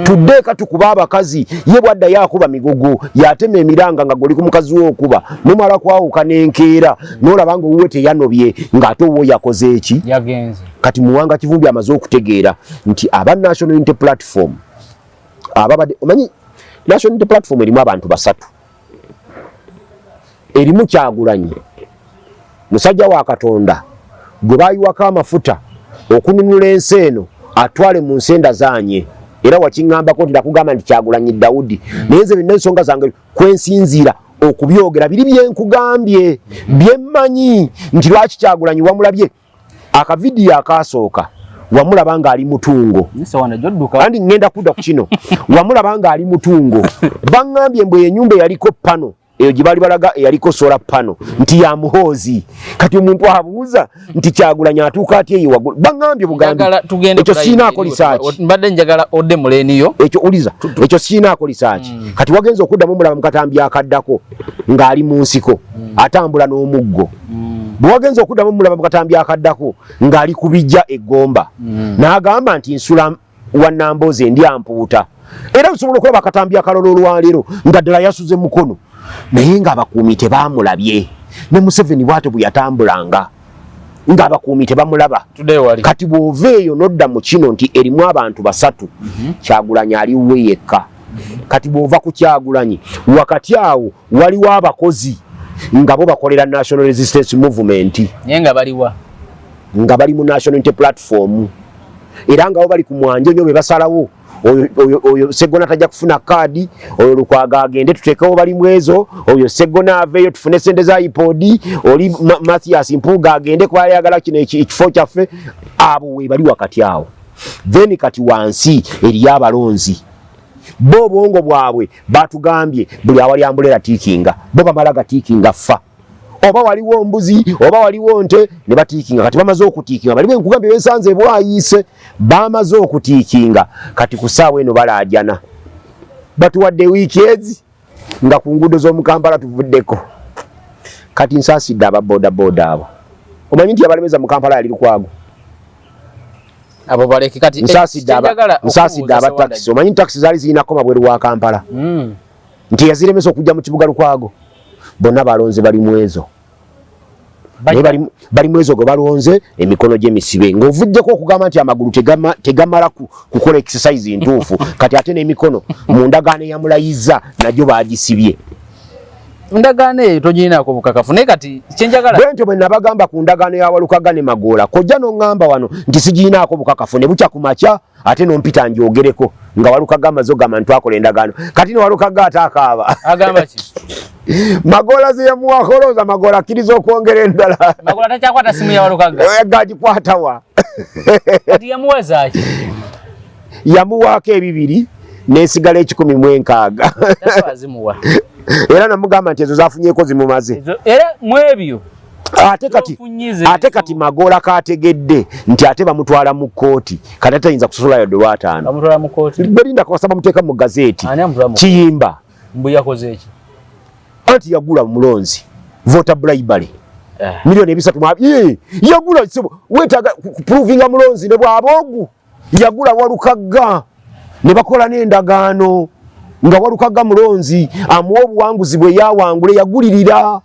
tudeka tukuba abakazi ye bwadda yakuba migogo yatema emiranga nga goli ku mukazi wo okuba mumala kwawuka n'enkeera n'olabanga owuwe teyanobye ng'ate owuwo yakoze eki yagenze kati Muwanga Kivumbi amaze okutegeera nti aba National Unity Platform ababadde omanyi National Unity Platform erimu abantu basatu erimu Kyagulanyi musajja wa Katonda gwe bayiwako amafuta okununula ensi eno atwale mu nsenda zanye era wakiŋŋambako nti nakugamba nti Kyagulanyi Daudi naye nze bino ensonga zange kwensinziira okubyogera biri byenkugambye byemmanyi nti lwaki Kyagulanyi wamulabye akavidiyo akasooka wamulaba nga ali mutungo kandi ngenda kudda ku kino wamulaba nga ali mutungo baŋŋambye mbwe ennyumba yaliko pano eyo gibali balaga yaliko sola pano nti ya muhozi kati omuntu abuuza nti Kyagulanyi atuuka ati eyo wagulu baŋŋambye bugambi ekyo siinaako research mbadde njagala odde muleniyo ekyo uliza ekyo siinaako research kati wagenza okuddamu mulaba mu katambi akaddako ng'ali mu nsiko atambula n'omuggo bwe wagenza okuddamu mulaba mu katambi akaddako ng'ali ku bijja eggomba n'agamba nti nsula wa Nambooze ndi ampuuta era osobola okulaba akatambi akalolo olwaleero nga ddala yasuze mukono naye ng'abakuumi tebaamulabye ne Museveni bw'atyo bwe yatambulanga ng'abakuumi tebamulaba kati bw'ova eyo n'odda mu kino nti erimu abantu basatu Kyagulanyi aliwe yekka kati bw'ova ku Kyagulanyi wakati awo waliwo abakozi nga bo bakolera National Resistance Movement naye nga baliwa nga bali mu National Unity Platform era nga bo bali ku mwanje nyo be basalawo oyo Sseggona tajja kufuna kaadi oyo Lukwago agende tutekewo bali mwezo oyo Sseggona aveeyo tufune sente za iPod oli Mathias Mpuuga agende kwayagala kino ekifo kyaffe abo we bali wakati awo then kati wansi eriyo abalonzi bo obwongo bwabwe batugambye buli awali ambulera tiikinga bo bamala gatiikinga ffa oba waliwo mbuzi oba waliwo nte ne batiikinga kati bamaze okutiikinga bali bwenkugambye bensanze bwayiise bamaze okutiikinga kati ku ssaawa eno balaajana batuwadde wiiki nga ku nguudo z'omu Kampala tuvuddeko kati nsaasidde ababoodaboda abo omanyi nti abalemeza mu Kampala yali Lukwago abo baleki kati nsaasidde abatakisi omanyi takisi zaali zirinako mabweru wa Kampala nti yaziremesa okujja mu kibuga Lukwago bonna balonze bali mwezo bali mwezo gwe balonze emikono gy'emisibe ng'ovujjeko okugamba nti amagulu tegamala kukola exercise ntuufu kati ate n'emikono mu ndagaano eyamulayiza nagyo baagisibye ndagaano eyo togirinaako bukakafu naye kati kyenjagala bwentyo bwe nabagamba ku ndagaano ya Walukaga ne Magoola kojja n'oŋŋamba wano nti sigirinaako bukakafu ne bukya ku makya ate n'ompita njogereko nga Walukaga amaze ogamba ntwakola endagaano kati ne Walukaga ate akaaba agamba ki Magoola ze yamuwakolooza Magoola akkiriza okwongera endala Magoola takyakwata simu ya Walukaga gagikwatawa kati yamuwaza ki yamuwaako 2 n'esigala 16 tasazimuwa era namugamba nti ezo zafunyeko zimumaze era mwebyo ate kati Magoola kategedde nti ate bamutwala mu kkooti kati atayinza kusosola yadde lw'ataano belinda kwasaba muteeka mu gazeeti Kiyimba mbu yakoze eki anti yagula mulonzi voter bribery milioni 3 yagula wetaaga kuprovinga mulonzi ne bw'aboogu yagula Walukaga ne bakola n'endagaano nga Walukaga mulonzi amuwa obuwanguzi bwe yawangule yagulirira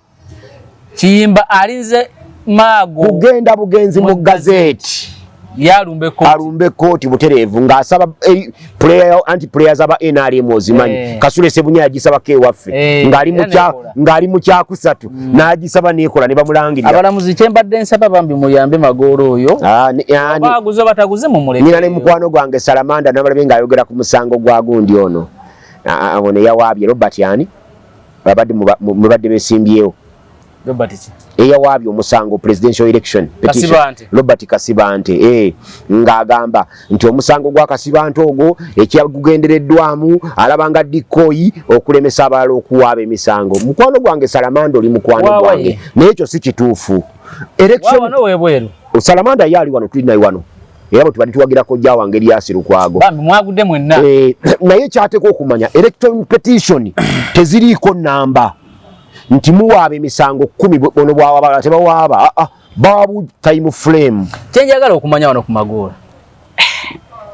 Kiyimba alinze maago kugenda bugenzi mu gazeeti alumbe kooti butereevu ng'asaba anti-players aba NRM ozimanyi Kasule Sebunya yagisabako ewaffe ng'ali mu kyakusatu n'agisaba n'ekola ne bamulangirira abalamuzi kyembadde nsaba bambi muyambe Magoola oyo baguze bataguze mumuleke nina ne mukwano gwange Salamanda nabalabe ng'ayogera ku musango gwa gundi ono ono yawaabye Robert yani mubadde besimbyewo eyawaabye omusango presidential election petition Robert Kasibante ng'agamba nti omusango gwa Kasibante ogwo ekyagugendereddwamu alabanga dikoyi okulemesa abalala okuwaaba emisango mukwano gwange Salamanda oli mukwano gwange naye ekyo si kituufu election Salamanda yaali wano tuli naye wano era bwe tubadde tuwagirako jja wange Erias Lukwago mwagudde mwenna naye kyateeka okumanya election petition teziriiko namba nti muwaaba emisango 10 bono bwawaba tebawaaba bawabu time frame kyenjagala okumanya wano ku Magoola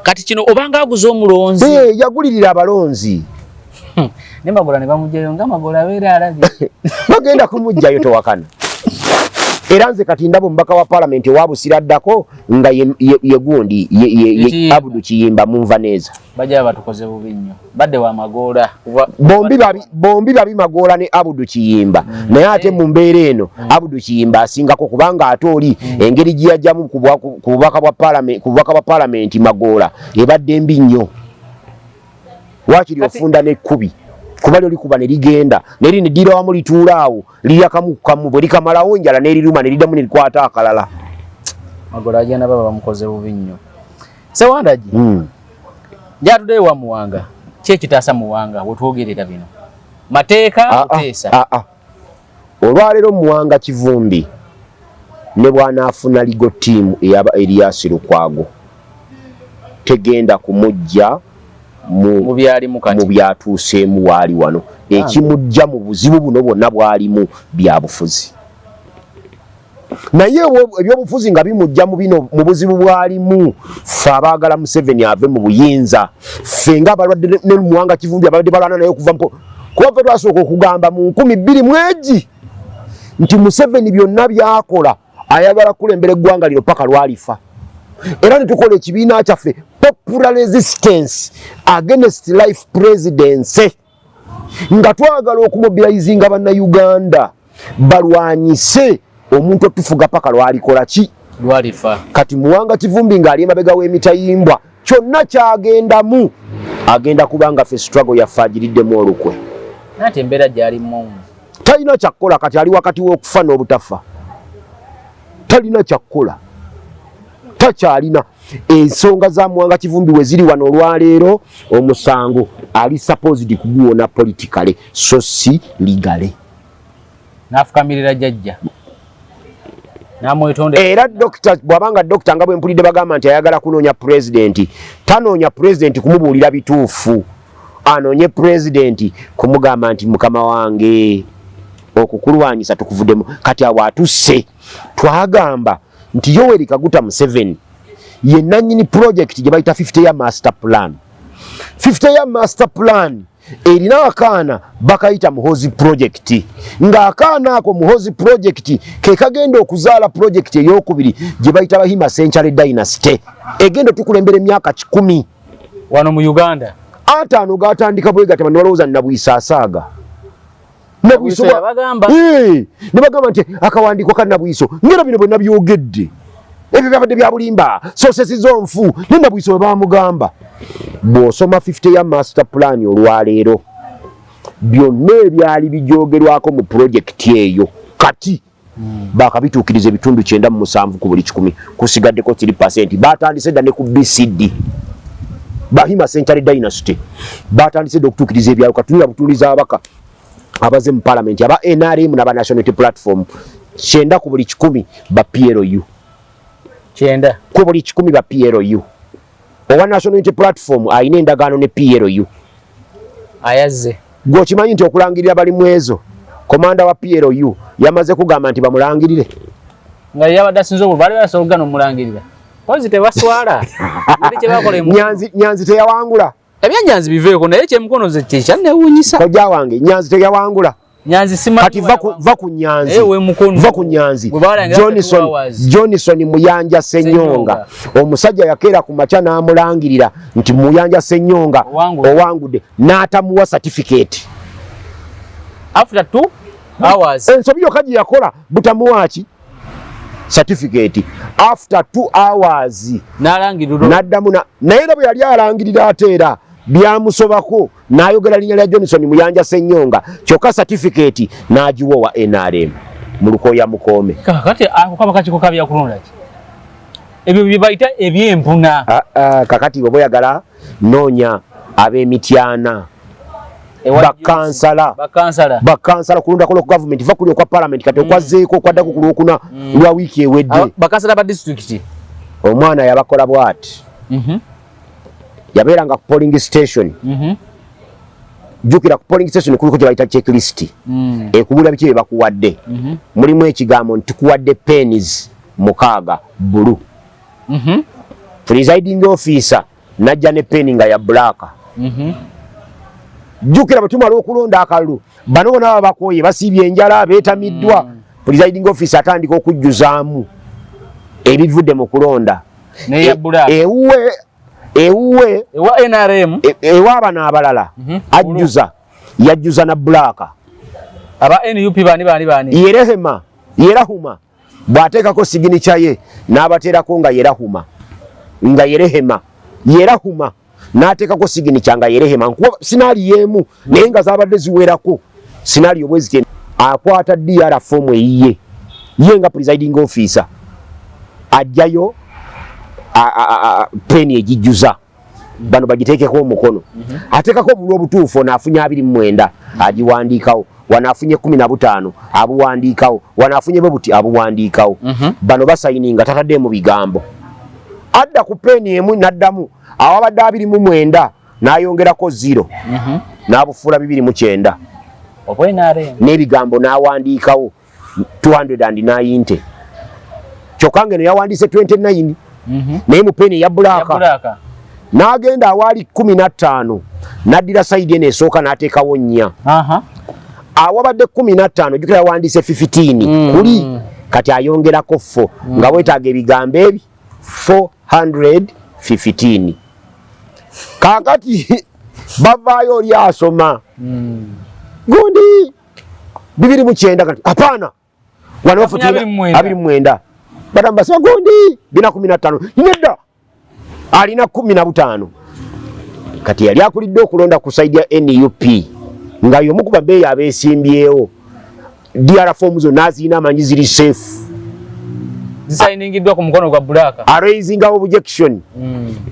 kati kino obanga aguze omulonzi yagulirira abalonzi ne Magola ne bamujjayo nga Magola abeera alabye bagenda kumujjayo towakana era nze kati ndabo mbaka wa parliament wabusiraddako nga ye gundi ye Abudu Kiyimba munva neza bajja batukoze bubi nnyo badde wa Magola bombi babi Magola ne Abudu Kiyimba naye ate mu mbeera eno Abudu Kiyimba asingako kubanga atoli engeri giyajjamu ku bubaka bwa parliament Magola ebadde mbi nnyo wakiri ofunda n'ekkubi kuba likuba ne ligenda neri ne dira wamu lituulaawo liyakamu kamu bwe likamalawo njala neriruma ne liddamu ne likwata akalala Magola agenda baba bamukoze bubi nnyo Sewandagi njatudde wa Muwanga kyekitaasa Muwanga wetwogerera bino mateeka uteesa olwaleero Muwanga Kivumbi ne bw'anaafuna ligo ttiimu eyaba Elias Lukwago tegenda kumujja mu byatuuseemu waali wano ekimujja mu buzibu buno bwonna bwalimu bya bufuzi naye ebyobufuzi nga bimujja mu bino mu buzibu bwalimu ffe abaagala Museveni ave mu buyinza ffe nga abalwadde ne Muwanga Kivumbi abadde balwana naye okuva kuba ffe twasooka okugamba mu 2020 nti Museveni byonna byakola ayagala kulembera eggwanga lino paka lwalifa era ne tukola ekibiina kyaffe popular resistance against life presidency nga twagala okumobilizinga bannayuganda balwanyise omuntu otufuga paka lwalikola ki lwalifa kati Muwanga Kivumbi ng'ali emabega w'emitayimbwa kyonna kyagendamu agenda kubanga ffe struggle yaffe agiriddemu olukwe ate embeera gy'alimu talina kyakkola kati ali wakati w'okufa n'obutafa talina kyakkola takyalina ensonga za Muwanga Kivumbi we ziri wano olwaleero omusango ali supposed kuguwona politically so si legally nafukamirira jjajja era dokita bwabanga dokita nga bwe mpulidde bagamba nti ayagala kunoonya pulezidenti tanoonya pulezidenti kumubuulira bituufu anoonye pulezidenti kumugamba nti mukama wange okukulwanyisa tukuvuddemu kati awo atusse twagamba nti Yoweri Kaguta Museveni ye nannyini project gye bayita 50-year master plan 50-year master plan erina akaana bakayita Muhozi project ng'akaana ako Muhozi project ke kagenda okuzaala project ey'okubiri gye bayita Bahima Century Dynasty egenda tukulembera emyaka 10 wano mu Uganda ataano gatandika bwegata balowooza Nabuyisa asaaga Nabuyisa bagamba ne bagamba nti akawandiiko ka Nabuyisa ngera bino bwe nabyogedde ebyo byabadde bya bulimba sosesi z'onfu ne Nabuyisa bwe bamugamba bw'osoma 50-year master plan olwaleero byonna ebyali bijoogerwako mu projekiti eyo kati bakabituukiriza ebitundu 97 ku buli 100 kusigaddeko 3% batandise dda ne ku BCD Bahima Century Dynasty batandise dda okutuukiriza ebyalo katunira butuuliza abaka abaze mu parliament aba NRM n'aba Nationality Platform 9 ku buli 10 ba PLU 9 ku buli 10 ba PLU owa Nationality Platform ayina endagaano ne PLU ayaze gwokimanyi nti okulangirira bali mwezo komanda wa PLU yamaze kugamba nti bamulangirire nga yabadde asinze obwo bali basologana omulangirira pozi tebaswala Nyanzi teyawangula ebyanyanzi biveeko naye kyemukono ze kyannewuunyisa kojja wange Nyanzi teyawangula Nyanzi simanyi kati va ku Nyanzi va ku Nyanzi Johnson Muyanja Ssenyonga omusajja yakeera ku makya n'amulangirira nti Muyanja Ssenyonga owangudde n'atamuwa certificate after 2 hours ensobi yokka gye yakola butamuwaki certificate after 2 hours n'addamu naye era bwe yali alangirira ate era byamusobako n'ayogera linnya lya Johnson Muyanja Ssenyonga kyokka certificate n'agiwa wa NRM mu Lukoya Mukome kakati akukaba kakiko kabya kulonda ki ebyo bibayita ebyempuna kakati bwe oyagala noonya ab'emityana bakansala kulonda kola ku government va kuli okwa parliament kati okwazeeko okwaddako ku Lwokuna lwa wiiki ewedde bakansala ba district omwana yabakola bw'ati yabeeranga ku polling station jjukira ku polling station kuliko kye bayita checklist ekubula biki bye bakuwadde mulimu ekigambo nti tukuwadde pennies 6 bulu presiding officer najja ne peni nga ya black. Jukira batumala okulonda akalulu bano bona bakoye basibye enjala betamiddwa presiding officer atandika okujjuzaamu ebivudde mu kulonda ne ya black ewuwe ewa NRM ewa abana abalala ajjuza yajjuza na black aba NUP bani yerahuma bwateekako siginicha ye n'abateerako nga yerahuma n'ateekako siginicha nga yerehema nkuba sinaali yemu naye nga zaabadde ziwerako sinaali obwezi akwata DR fomu eyiye ye nga presiding officer ajjayo peni ejijjuza bano bagiteekeko omukono ateekako obulwa obutuufu naafunye 29 agiwandiikawo wanafunye 15 abuwandiikawo wanafunye buti abuwandiikawo bano basayininga tatadde mu bigambo adda ku peni emu naddamu awabadde 29 n'ayongerako 0 n'abufuula 29 n'ebigambo n'awandiikawo 290 kyokka ngeno yawandiise 29 naye mu peni ya bulaka n'agenda awaali 15 n'addira sayidi eno esooka n'ateekawo 4 awabadde 15 jukira yawandiise 15 kuli kati ayongerako 4 nga bwetaaga ebigambo ebi 415 kakati bavaayo oli asoma gundi 29 kati apana wano bafutina 29 batambasa gundi 15 nedda alina 15 kati yali akulidde okulonda ku saidi ya NUP nga yomu ku babeeyi abeesimbyewo DR form zonna azirina amanyi ziri safe zisayiningiddwa ku mukono gwa bulaka raising objection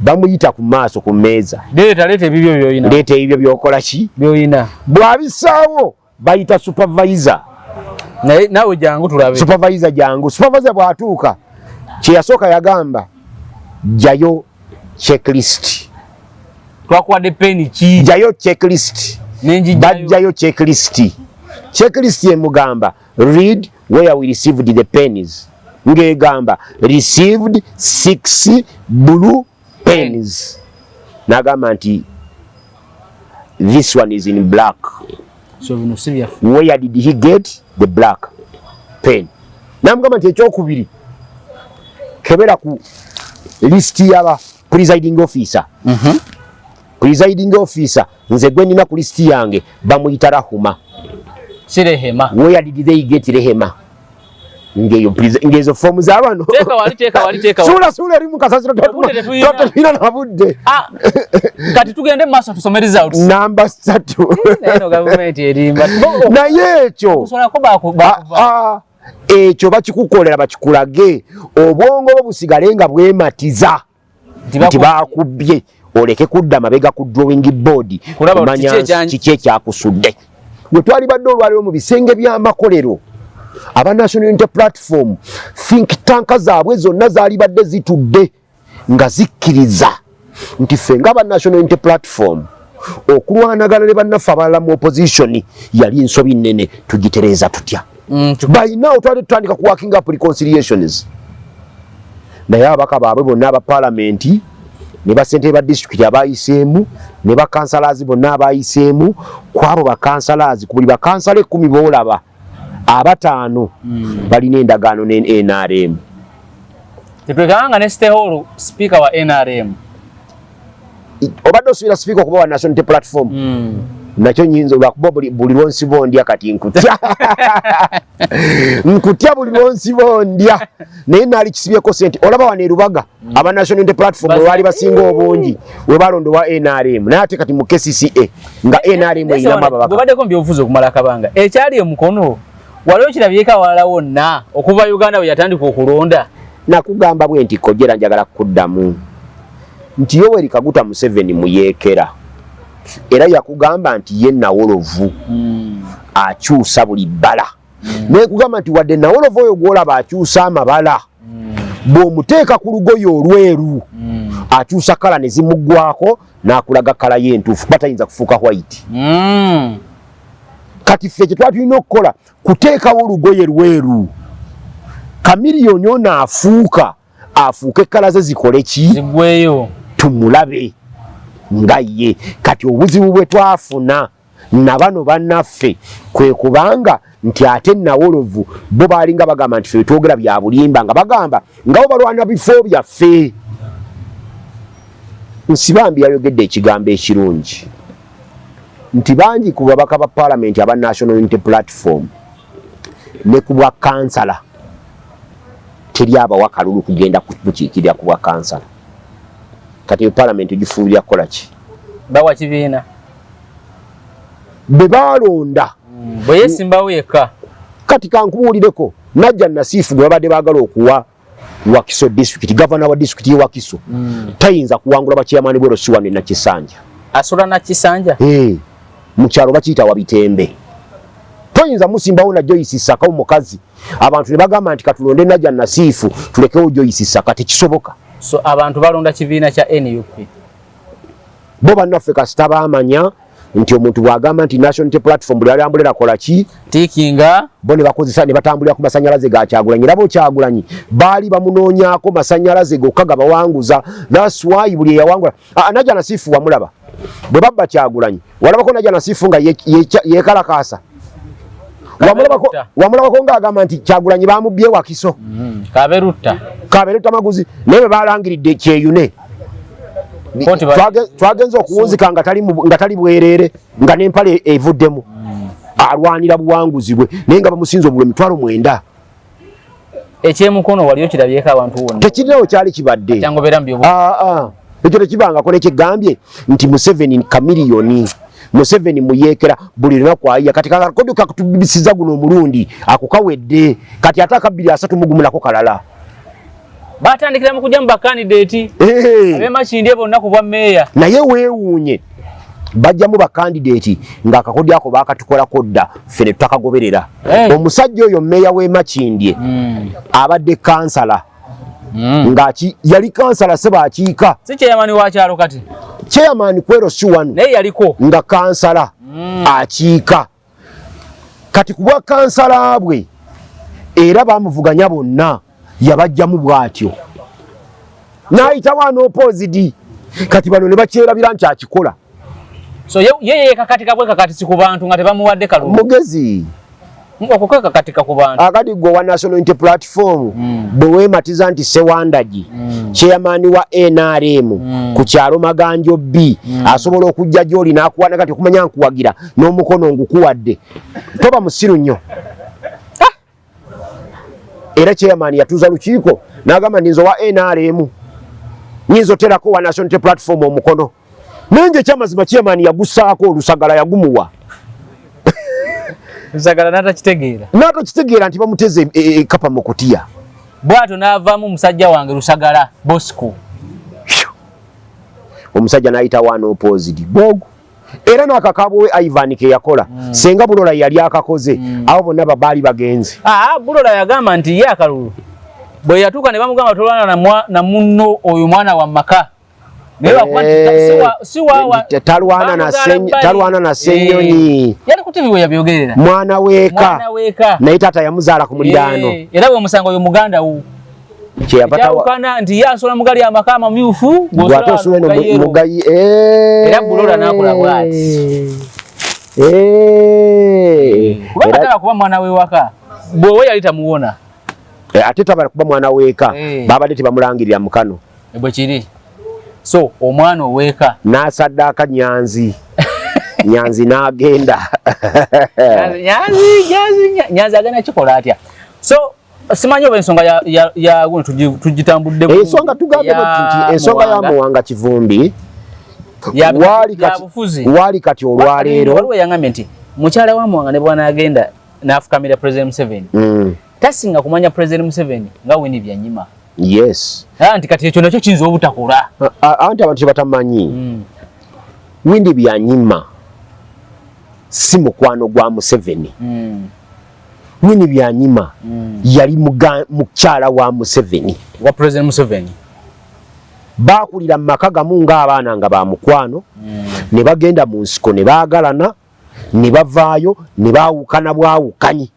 bamuyita ku maaso ku mmeeza leeta ebibyo byoyina leeta ebyo byokola ki byoyina bw'abisaawo bayita supervisor nawe jangu tulabe supervisor bw'atuuka kye yasooka yagamba jayo checklist twakuwadde peni ki jayo checklist bajjayo checklist emugamba read where we received the pennies ngegamba received 6 blue pennies nagamba nti this one is in black so where did he get the black pen namugamba nti ekyokubiri kebera ku list yaba presiding officer presiding officer nze gwe nina ku list yange bamuyita Rahuma Rehema where did they get Rehema ngezo form z'abano teka sula eri mu kasasiro totulina nabudde kati tugende mu maaso tusome results number 3 eno government erimba naye ekyo ekyo bakikukolera bakikulage obwongo bwo busigale nga bwematiza nti bakubye oleke kudda mabega ku drawing board kumanya kiki ekyakusudde bwe twali badde olwaliro mu bisenge by'amakolero aba National Unity Platform think tank zaabwe zonna zaali badde zitudde nga zikkiriza nti ffe nga aba National Unity Platform okulwanagana ne bannaffe abalala mu opposition yali nsobi nnene tugitereeza tutya by now twali tutandika ku working up reconciliations naye abaka baabwe bonna aba parliament ne basentebe ba district abayiseemu ne bakansalazi bonna abayiseemu kwabo bakansalazi ku buli bakansala 10 boolaba abataano balina endagaano ne NRM tetwekanga ne steholo speaker wa NRM obadde osubira speaker okuba wa National Unity Platform nakyo nyinza lwakuba buli lwonsi bondya kati nkutya buli lwonsi bondya naye naali kisibyeko sente olaba wano erubaga aba National Unity Platform lwali basinga obungi we balondo wa NRM naye ate kati mu KCCA nga NRM eyinamu ababaka obaddeko mbyobufuzi okumala akabanga ekyali emukono waliwo kirabyeko awalala wonna okuva Uganda bwe yatandika okulonda nakugamba bwe nti kojera njagala kuddamu nti Yoweri Kaguta Museveni muyeekera era yakugamba nti ye Nawolovu akyusa buli bbala naye kugamba nti wadde Nawolovu oyo gwolaba akyusa amabala bw'omuteeka ku lugoye olweru akyusa kala ne zimuggwako n'akulaga kala y'entuufu batayinza kufuuka white kati ffe kye twatulina okukola kuteekawo olugoye lweru Kamiliyoni ono afuuke kala ze zikole ki zigweyo tumulabe ngaye kati obuzibu bwe twafuna nabano bannaffe kwe kubanga nti ate nawolovu bo balinga bagamba nti ffe twogera bya bulimba nga bagamba nga bo balwana bifo byaffe. Nsibambi yayogedde ekigambo ekirungi nti bangi ku babaka ba Parliament aba National Unity Platform ne ku bwa kansala teri abawa kalulu kugenda kukiikirira ku bwa kansala. Kati Parliament gifuulira kukola ki? Bawa kibiina be balonda bwe yesimbawo yekka. Kati kankubuulireko Najja Nasifu gwe babadde baagala okuwa Wakiso district, governor wa district ye Wakiso tayinza kuwangula bakyamani bwero siwane na Kisanja. Asula na Kisanja? Mu kyalo bakiyita Wabitembe. Toyinza musimbawo na Joyce Saka omukazi. Abantu ne bagamba nti katulonde Najja Nasifu tulekewo Joyce Saka tekisoboka. So abantu balonda kibiina kya NUP. Bo bannaffe kasita baamanya nti omuntu bwagamba nti National Unity Platform buli alambulira kola ki tikinga bo ne bakozesa ne batambulira ku masanyalaze ga Kyagulanyi. Nabo Kyagulanyi baali bamunoonyaako masanyalaze gokka gabawanguza. That's why buli yawangula Najja Nasifu wamulaba bwe babba Kyagulanyi walabako Najja Nasifu nga yekalakaasa. Wamulabako ng'agamba nti Kyagulanyi bamubye Wakiso. Kaberutta Maguzi naye bwe balangiridde Kyeyune twagenza okuwunzika nga tali bwerere nga n'empale evuddemu alwanira buwanguzi bwe naye nga bamusinza obulwe emitwalo 9. Ekyemukono waliyo kirabyeko abantu wonna tekirinawo kyali kibadde ekyo tekibangako nekigambye nti Museveni kamiliyoni Museveni muyeekera buli lunaku ayiya kati kakakodo kakutubisiza guno omulundi akukawedde kati ate akabiri asatu mugumulako kalala batandikira mu kujja mu bakandidate ab'Makindye bonna ku bwa meeya naye weewuunye bajja mu bakandidate ng'akakodyo ako baakatukolako dda ffe ne tutakagoberera. Omusajja oyo meeya w'e Makindye abadde kansala yali kansala sebaakiika si chairman wa kyalo kati chairman Kwero Siwanu naye yaliko nga kansala akiika kati ku bwa kansala bwe era bamuvuganya bonna yabajjamu bwatyo n'ayita wana opposite kati bano ne bakyerabira nti akikola. So yeye kakatika bwe kakatisi ku bantu nga tebamuwadde kalulu mugezi okukaka katika ku bantu akati gwe wa National Unity Platform bwe weematiza nti Sewandagi chairman wa NRM ku kyalo Maganjo B asobola okujja gy'oli n'akuwana kati okumanya nkuwagira n'omukono ngukuwadde toba musiru nnyo. Era chairman yatuza lukiiko n'agamba ndinzo wa NRM nyinza oterako wa National Unity Platform omukono nenje kyamazima chairman yagussaako olusagala yagumuwa lusagala n'atakitegeera nti bamuteze ekapa mu kutiya bwato n'avaamu musajja wange Lusagala Bosco omusajja n'ayita wana opposite bogu era n'akakaabo we Ivan ke yakola senga Bulola yali akakoze abo bonna babaali bagenzi. Bulola yagamba nti ye akalulu bwe yatuuka ne bamugamba tolwana na munno oyo mwana wa maka talwana na Ssenyonyi yali ku TV we yabyogerera mwana weeka naye taata yamuzaala ku muliraano era bwe musanga oyo muganda wo kyeyapatawukana nti yasola mugali amaka amamyufu mugayi era Bulola n'akola bwati kubanga atala kuba mwana we waka bwewe yali tamuwona ate tabala kuba mwana weeka babadde tebamulangirira mukano bwe kiri. So omwana oweeka n'asaddaaka Nyanzi Nyanzi n'agenda Nyanzi agenda kikola atya. So simanyi oba ensonga ya tugitambudde ensonga tugambe nti ensonga ya Muwanga Kivumbi wali kati olwaleero waliwo yangambye nti mukyala wa Muwanga ne bw'anaagenda n'afukamira President Museveni tasinga kumanya President Museveni nga Winnie Byanyima. Yes. Nti kati ekyo nakyo kiyinza obutakola anti abantu batamanyi Winnie Byanyima si mukwano gwa Museveni. Winnie Byanyima yali mukyala wa Museveni wa President Museveni bakulira mu maka gamu ng'abaana nga ba mukwano ne bagenda mu nsiko ne baagalana ne bavaayo ne baawukana bwawukanyi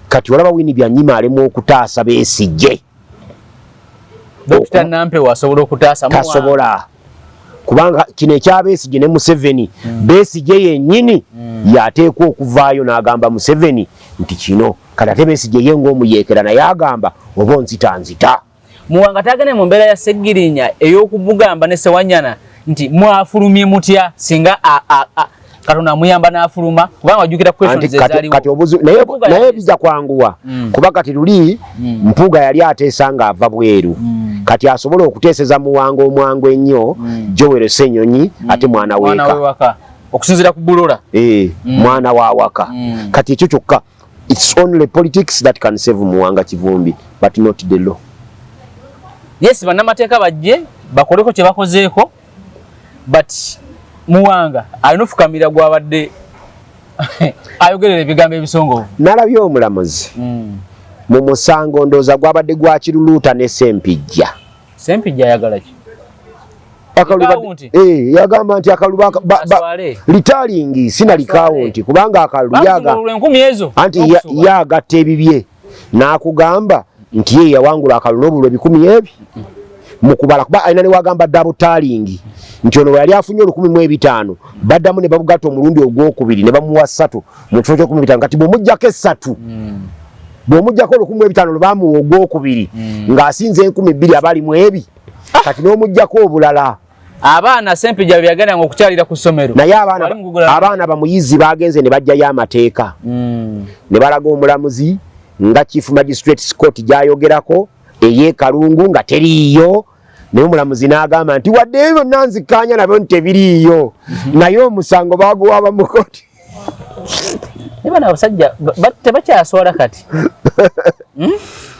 kati olaba Winnie Byanyima alemu okutaasa Besigye. Dr. Nampe wasobola okutaasa tasobola kubanga kino ekya Besigye ne Museveni Besigye yennyini yateekwa okuvaayo n'agamba Museveni nti kino kati ate Besigye ye ng'omuyeekera naye agamba oba nzita Muwanga tagane mu mbeera ya Sseggirinya ey'okubugamba ne Ssewanyana nti mwafulumye mutya singa Katonda amuyamba n'afuluma kubanga wajjukira questions ezaaliwo kati obuzu naye bijja kwanguwa kuba kati luli Mpuuga yali ateesa ng'ava bweru kati asobola okuteeseza Muwanga omwangu ennyo Joel Ssenyonyi ate mwana w'eka okusinziira ku Bulola mwana wa waka kati ekyo kyokka it's only politics that can save Muwanga Kivumbi but not the law. Yes, bannamateeka bajje bakoleko kye bakozeeko but Muwanga alina ofukamira gwabadde ayogerera ebigambo ebisongovu. Nalabye omulamuzi mu musango ndooza gwabadde gwa Kiruluuta ne Sempijja. Sempijja ayagala ki? Yagamba nti akaluba litalingi sina likawunti kubanga akalu anti yagatta ebibye n'akugamba nti ye yawangula akalulu obulwa 10 mukubala kuba alina ne wagamba double talingi nti ono yali afunye 15,000 baddamu ne babugatta omulundi ogwokubiri ne bamuwa 3 mu kifo kyo15 kati bw'omuggyako 3 bw'omuggyako 15,000 bamuwa ogwokubiri ng'asinze 2,000 abali mu ebi kati n'omuggyako obulala abaana Sempijja byagenda okukyalira ku ssomero naye abaana bamuyizi bagenze ne bajjayo amateeka ne balaga omulamuzi nga Chief Magistrate Court gyayogerako ey'ekalungu nga teriiyo naye omulamuzi n'agamba nti wadde ebyo nanzikkaanya nabyo nti tebiriiyo naye omusango baguwaaba mu kooti bana abasajja tebakyaswala kati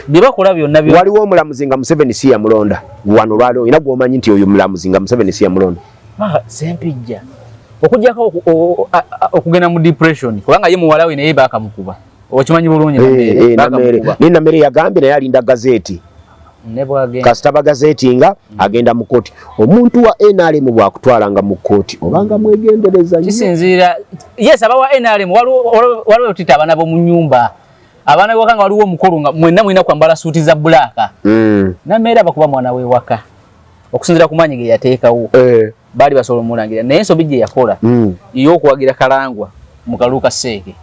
byebakola byonna waliwo omulamuzi nga Museveni si yamulonda wano lwali olina gw'omanyi nti oyo omulamuzi nga Museveni si yamulonda Sempijja okugyako okugenda mu depression kubanga ye muwala we naye baakamukuba okimanyi bulungi Namere yagambye naye alinda gazeeti kasitaba gazeeti nga agenda mu kooti omuntu wa NRM bwakutwalanga mu kooti obanga mwegendereza kisinziira yes abawa NRM waliwo tita abaana b'omu nnyumba abaana b'ewaka nga waliwo omukulu nga mwenna mulina kwambala suuti za bbulaaka Namere abakuba mwana w'ewaka okusinziira ku maanyi ge yateekawo baali basobola omulangirira naye ensobi gye yakola ey'okuwagira Kalangwa mu kalulu ka Seeke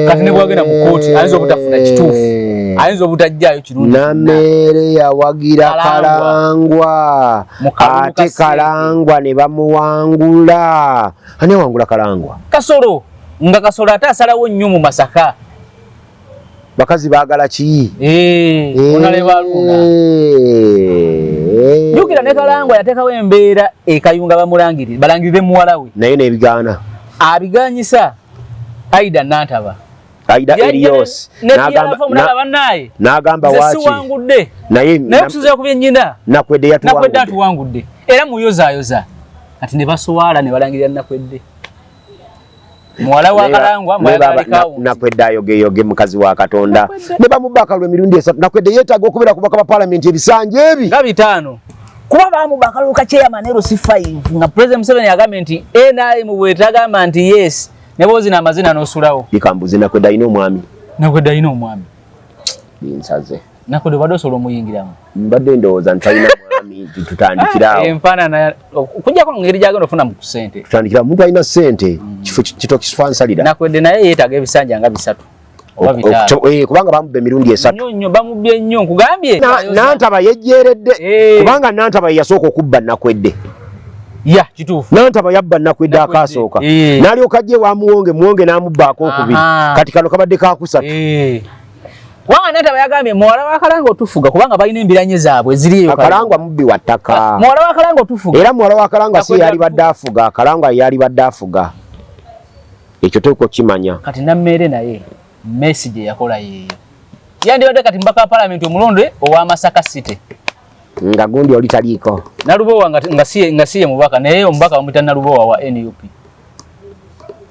kati ne bwagenda mu kooti ayinza obutafuna kituufu ayinza obutajjaayo kirungi Namere yawagira Kalangwa ate Kalangwa ne bamuwangula ani awangula Kalangwa Kasolo nga Kasolo ate asalawo nnyo mu Masaka bakazi baagala ki onalebaluna jukira ne Kalangwa yateekawo embeera ekayunga bamulangirire balangirire muwala we naye n'ebigaana abiganyisa Aida Nantaba Aida Elios n'agamba waki siwangudde naye kusinziira ku byennyina Nakwedde atuwangudde era muyozaayoza kati ne basowala ne balangirira Nakwedde muwala wa Kalangwa Nakwedde ayogeyoge mukazi wa Katonda ne bamubaka lwe mirundi 3 Nakwedde yeetaaga okubeera ku baka ba Parliament ebisanja ebi nga 5 kuba bamubaka luka chairman LC 5 nga President Museveni yagambye nti NRM bwetagamba nti yes nebozi na amazina n'osulawo bikambuze Nakwedde alina omwami nsaze Nakwedde badde osobola omuyingiramu mbadde ndowooza nti alina mwami tutandikirawo enfaanana okujjako ngeri gyagenda ofuna mu ssente tutandikira omuntu alina ssente kifo kito kifansalira Nakwedde naye yeetaaga ebisanja nga 3 oba 5 kubanga bamubba emirundi 3 nnyo bamubbye nnyo nkugambye Nantaba yejjeeredde kubanga Nantaba yasooka okubba Nakwedde ya kituufu Nantaba yabba Nakwedde akasooka n'alyoka ajje wa muwonge n'amubbaako okubiri kati kano kabadde kakusatu kubanga Nantaba yagambye muwala wa Kalangwa otufuga kubanga balina embiranye zaabwe ziriyo Kalangwa mubbi wa ttaka muwala wa Kalangwa otufuga era muwala wa Kalangwa si yali badde afuga Kalangwa yali badde afuga ekyo teko kimanya kati Namere naye message yakola yeeyo yandibadde kati mbaka wa Parliament omulonde owa Masaka City nga gundi oli taliiko Nalubowa nga siye mubaka naye omubaka bamuyita Nalubowa wa NUP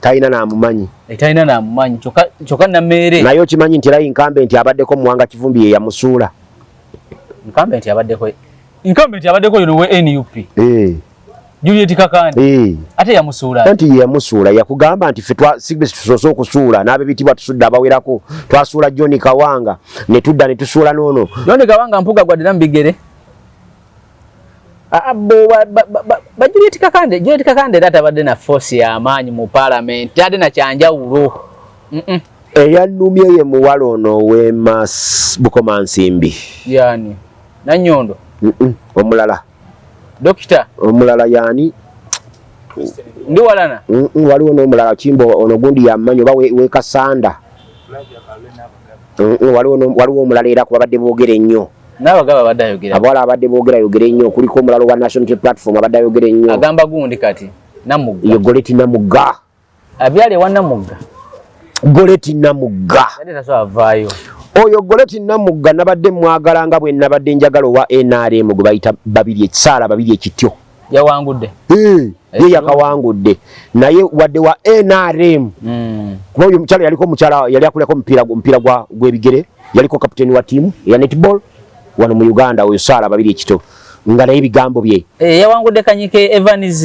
talina n'amumanyi kyokka Namere naye okimanyi nti era incumbent abaddeko Muwanga Kivumbi ye yamusuula incumbent abaddeko yono we NUP Juliet Kakande ate yamusuula anti ye yamusuula yakugamba nti ffe tusoose okusuula n'abebitibwa tusudde abawerako twasuula John Kawanga ne tudda ne tusuula noono John Kawanga Mpuuga gwadde na mu bigere Juliet Kakande data badde na force ya amanyi mu parliament ate na kyanjawulo. Eyannumye ye muwala ono Wemas Bukoma Nsimbi. Yani Nanyondo. Omulala. Dokita. Omulala yani. Ndi walana. Waliwo n'omulala Kimbo ono gundi yamanyi oba we Kasanda. Waliwo omulala era kubadde boogera ennyo. N'abagaba badde ayogera. Abawala abadde boogera yogera ennyo kuliko omulala wa National Platform abadde ayogera ennyo. Agamba gundi kati Namugga. Ye Goleti Namugga. Abyali wa Namugga. Goleti Namugga. Yali taso avaayo. Oyo Goleti Namugga nabadde mwagala nga bwe nabadde njagala wa NRM gwe bayita babiri ekisaala babiri ekityo. Yawangudde. Ye yakawangudde. Naye wadde wa NRM. Kuba oyo mukyala yaliko mukyala yali akuleko mpira gw'ebigere. Yaliko kapiteni wa tiimu ya netball. Wano mu Uganda oyo saala babiri ekito. Nga naye ebigambo bye. Yawangudde Kanyike Evans.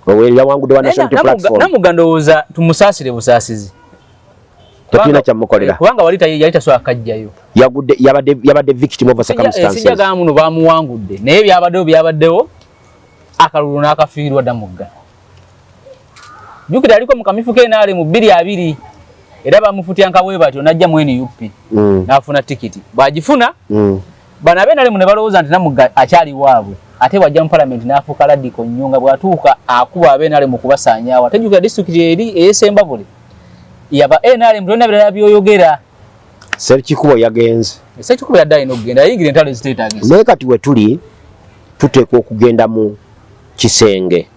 Yawangudde wa National Platform. Namugga ndowooza tumusaasire busaasizi. Topina kya mukolera. Kubanga yali taswa akajjayo. Yabadde victim of circumstances. Sijaga muno bamuwangudde. Naye byabaddewo akalulu n'akafiirwa Namugga. Jukira aliko mu kamifu kenale mu 2-2. Era bamufutya nkabwe batyo najja mu NUP. N'afuna tikiti. Bwagifuna bana benale mune balowooza nti Namugga akyali waabwe. Ate wajja mu parliament n'afuuka ladiko nnyonga bwatuuka akuba abenale mu kubasaanyaawo. Ate jukira district eri ey'Essembabule. Yaba NRM byonna birala byoyogera. Ssekikubo yagenze. Ssekikubo yadde alina okugenda yayingira entalo eziteetaagisa. Naye kati we tuli tuteekwa okugenda mu kisenge.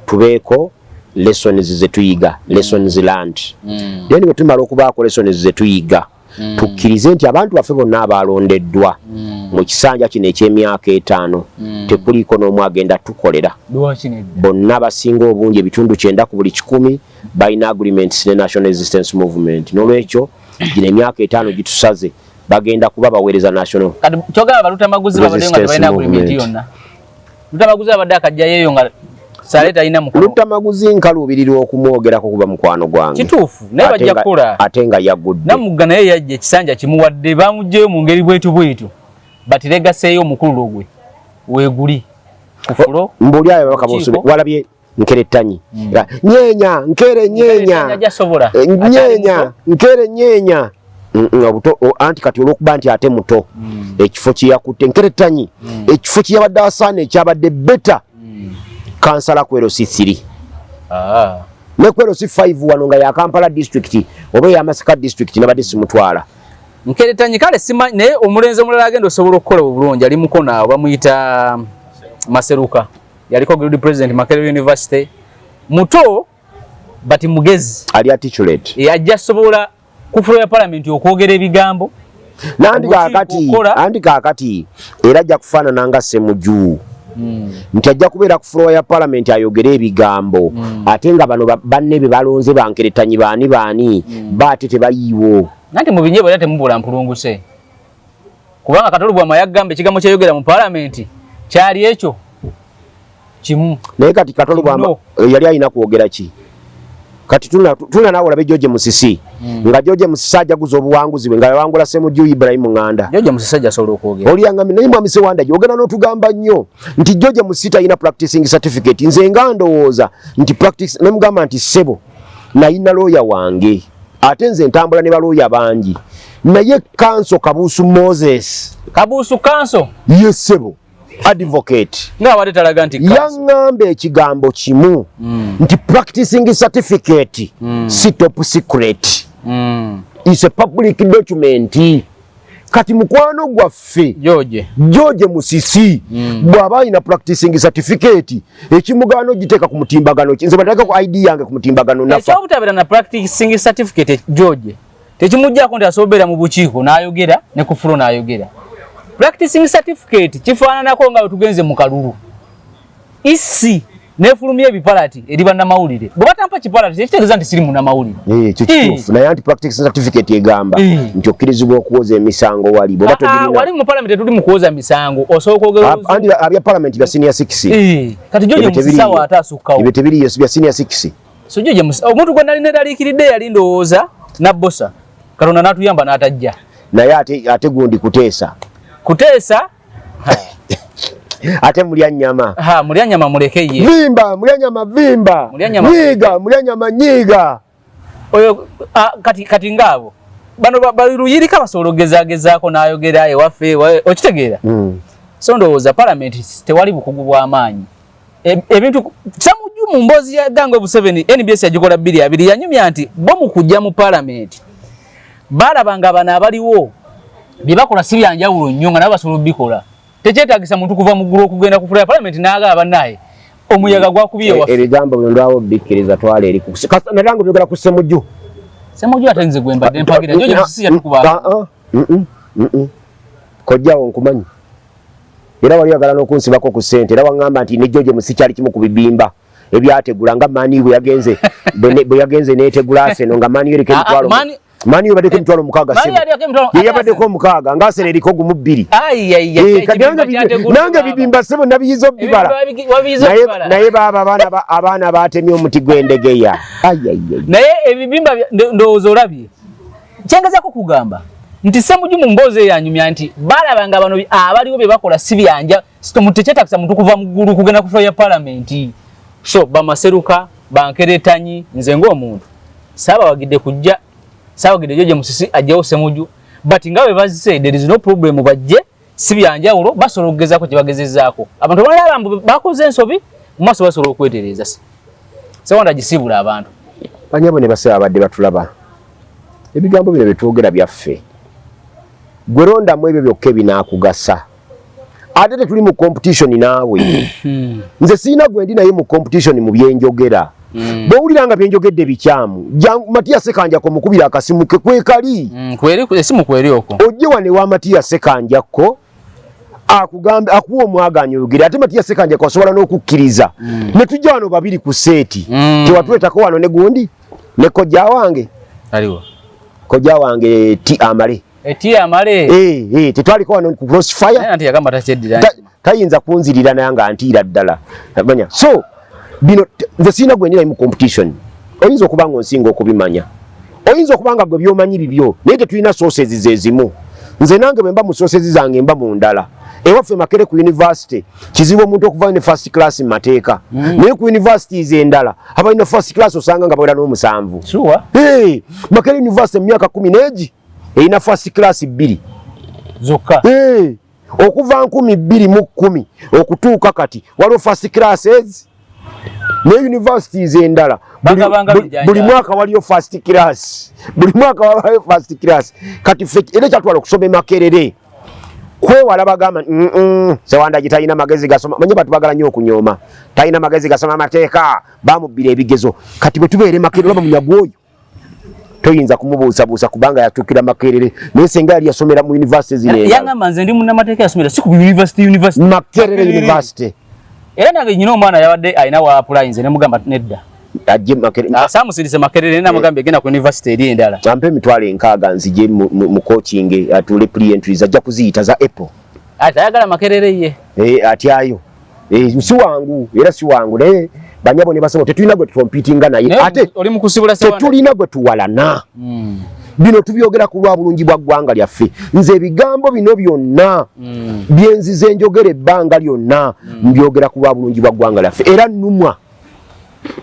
Tubeeko lessons ze tuyiga, lessons learned. Then bwe tumala okubaako lessons ze tuyiga, tukkirize nti abantu baffe bonna abalondeddwa mu kisanja kino eky'emyaka 5 tekuliiko n'omu agenda tukolera. Bonna basinga obungi ebitundu 9 ku buli 100 balina agreements ne National Resistance Movement. N'olwekyo gino emyaka 5 gitusaze bagenda kuba baweereza National. Kati kyogera balutamaguzi babadde nga balina agreement yonna. Lutamaguzi abadde akajjayo nga saleta ina mukono. Lutamaguzi nkaluubirirwa okumwogerako kuba mukwano gwange. Kituufu naye bajja kkola. Ate nga yagudde. Namugga naye yajja ekisanja kimuwadde bamugjeyo mu ngeri bwetu. Batiregaseeyo omukulu gwe. Weeguli. Kufulo. Mbuli ayo bakabusubi walabye nkerettanyi. Nyenya, nkere nyenya. Nyenya, nkere nyenya. Obuto anti kati olwokuba nti ate muto ekifo kiyakutte nkerettanyi ekifo kiyabadde asaana ekyabadde beta kansala kwero C3 ne kwero C5 wano nga ya Kampala district oba ya Masaka district nabadde simutwala nkerettanyi kale simanyi naye omulenzi omulala agenda osobola okukola obulungi ali mukona bamuyita Maseruka yaliko grade president Makerere University muto bati mugezi ali articulate yajja sobola kufulo ya parliament okwogera ebigambo andi kakati era ajja kufaanana nga Ssemujju nti ajja kubeera kufulo ya parliament ayogera ebigambo ate nga bano banne be balonze bankerettanyi baani baate tebayiiwo nanti mu binyeebwa era temubula mpulunguse kubanga Katolubwama yagamba ekigambo kyayogera mu parliament kyali ekyo kimu naye kati Katolubwama yali alina kwogera ki kati tuna nawe olabe George Musisi nga George Musisi ajaguza obuwanguzi bwe nga yawangula Ssemujju Ibrahim Nganda George Musisi ajasobola okwogera oli yangamye naye mwami Sewanda yogera n'otugamba nnyo nti George Musisi talina practicing certificate nze nga ndowooza nti practice ne mugamba nti ssebo nalina lawyer wange ate nze ntambula ne balooya bangi naye Kanso Kabuusu Moses Kabuusu Kanso ye ssebo advocate nga wali talaga nti yangambe ekigambo kimu nti practicing certificate si top secret is a public document kati mukwano gwaffe George Musisi bw'aba alina practicing certificate ekimugano giteeka ku mutimbagano nze bateka ku ID yange ku mutimbagano nafa ekyobutabera na practicing certificate George tekimujjako nti asobera mu bukiiko n'ayogera ne ku fulo n'ayogera practicing certificate kifaananako nga wetugenze mu kalulu isi nefulumya ebipalati eri bannamawulire bwe batampa kipalati tekitegeeza nti siri munnamawulire kituufu naye anti practicing certificate egamba nti okkirizibwa okuwoza emisango wali bwe wali mu parliament tuli mu kuwoza misango osobola okwogera anti abya parliament bya senior 6 kati George Musisi wa ataasukkawo ebyo tebiriyo bya senior 6 so George Musisi omuntu gwe nali nedaliikiridde yali ndowooza nabbosa Katonda n'atuyamba n'atajja naye ate gundi kuteesa ate mulya nyama mulya nyama muleke ye vimba mulya nyama vimba nyiga mulya nyama nyiga oyo kati ngabo bano baluyirika basologezaagezaako n'ayogera ewaffe okitegeera so ndowooza palamenti tewali bukugu bw'amaanyi ebintu Ssemujju mu mboozi ya Gangwe Museveni NBS yagikola 2 yanyumya nti bo mu kujja mu palamenti balabanga bano abaliwo bye bakola si byanjawulo nnyo nga nabo basobola obikola tekyetaagisa muntu kuva mu ggulu okugenda ku palamenti n'agaba naye omuyaga gwakubiye waffe ebigambo bino ndwawo bikkiriza twala eri nalango byogera ku Ssemujju ate nze gwe mbadde mpagira jojo musisi yatukuba kojjawo nkumanyi era wali yagala n'okunsibako ku ssente era waŋŋamba nti ne George Musisi kyali kimu ku bibimba ebyategula nga Mani bwe yagenze n'etegula Arsenal nga Mani eriko emitwalo Mani baddeko emitwalo 6 yabaddeko 6 nga Arsenal eriko gumu 2 nange bibimba sebo nabiyizo bibala naye baba abaana batemye omuti gw'endegeya naye ebibimba ndowooza olabye kyengezako kugamba nti Ssemujju mu mboozi yanyumya nti balabanga bano abaliwo bye bakola si byanja tekyetaagisa muntu kuva mu ggulu kugenda ku ya palamenti so bamaseruka bankeretanyi nze ng'omuntu saabawagidde kujja saawagidde George Musisi ajjawo Ssemujju but nga bwe bazise there is no problem bajje si byanjawulo basobola okugezaako kye bagezezaako abantu balaba bakoze ensobi mu maaso basobola okwetereeza sewanda gisibula abantu banyabo ne basaba abadde batulaba ebigambo bino byetwogera byaffe gwe rondamu ebyo byokka ebinaakugasa ate tetuli mu competition naawe nze siina gwe ndi naye mu competition mu byenjogera bw'owulira nga byenjogedde bikyamu Matiya Ssekanjakko mukubira akasimu ke kwekali esimu kweri okwo ojje wane wa Matiya Ssekanjakko akugambe akuwa omwaganyo oyogere ate Matiya Ssekanjakko asobola n'okukkiriza ne tujja wano babiri ku seeti tewatuleetako wano ne gundi ne kojja wange aliwo kojja wange amale tetwaliko wano ku Crossfire tayinza kunzirira naye nga antiira ddala manya so bino nze siina gwe ndinayi mu competition oyinza okuba nga onsinga okubimanya oyinza okuba nga gwe byomanyi bibyo naye tetulina sources zezimu nze nange bwe mba mu sources zange mba mu ndala ewaffe Makere ku university kizibu omuntu okuva ne first class mu mateeka naye ku universities endala abalina first class osanga nga bawera n'7 Makere university mu myaka 10 n'egi erina first class 2 zokka okuva 2010 okutuuka kati waliwo first classes ne universities endala buli mwaka waliyo first class kati ffe era kyatwala okusoma Makerere kwewala bagamba Sewanda gitalina magezi gasoma manye batubagala nnyo okunyooma talina magezi gasoma amateeka bamubbira ebigezo kati bwe tubeere Makerere oba munyago oyo toyinza kumubuusabuusa kubanga yatuukira Makerere naye senga yali yasomera mu university zine yangamba nze ndi munnamateeka yasomera si ku university Makerere University era nange nyina omwana yabadde alina wa apply nze ne mugamba nedda ajje Makerere saamusirise Makerere namugamba egenda ku university eri endala ampe emitwalo 6 nzije mu coaching atule pre-entries ajja kuziyita za Apple atayagala Makerere ye atyayo si wangu era si wangu naye banyabo ne basaba tetulina gwe competinga naye ate oli mu kusibula Sewanda tetulina gwe tuwalana bino tubyogera ku lwa bulungi bwa ggwanga lyaffe nze ebigambo bino byonna byenzize njogera ebbanga lyonna mbyogera ku lwa bulungi bwa ggwanga lyaffe era nnumwa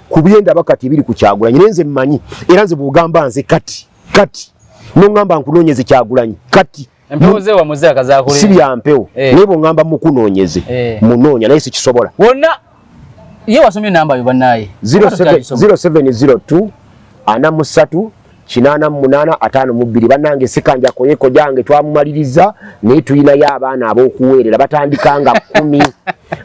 ku byendaba kati ebiri ku Kyagulanyi naye nze mmanyi era nze bw'ogamba nze kati n'oŋŋamba nkunoonyeze Kyagulanyi kati empewo ze wa muze akazaakule si bya mpewo naye bw'oŋŋamba mukunoonyeze munoonya naye sikisobola wonna ye wasomye namba yo bannaye 0702 43 88 bannange Ssekanjakko yeko jange twamumaliriza naye tulinayo abaana ab'okuweerera batandikanga 10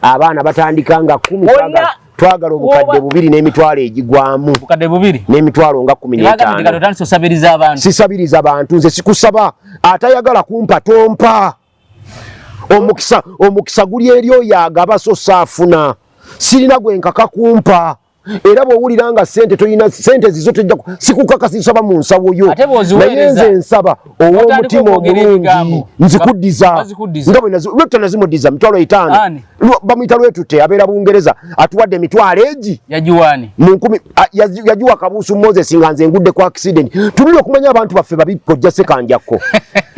abaana batandikanga 10 twagala obukadde 2 n'emitwalo egigwamu obukadde 2 n'emitwalo nga 15 sisabiriza abantu nze sikusaba atayagala kumpa tompa omukisa guli eri oyo agaba so saafuna sirina gwe nkaka kumpa era bw'owuliranga sente toyina sente zizo tejja sikukakasisa ba mu nsawo yo naye nze nsaba ow'omutima omulungi nzikuddiza nga bwe lwetta nazimuddiza 5,000 bamuyita Lwetutte abeera Bungereza atuwadde 2,000 yagiwani mu 10 yagiwa Kabuusu Moses nga nze ngudde ku accident tulina okumanya abantu baffe babi kojja Sekanjakko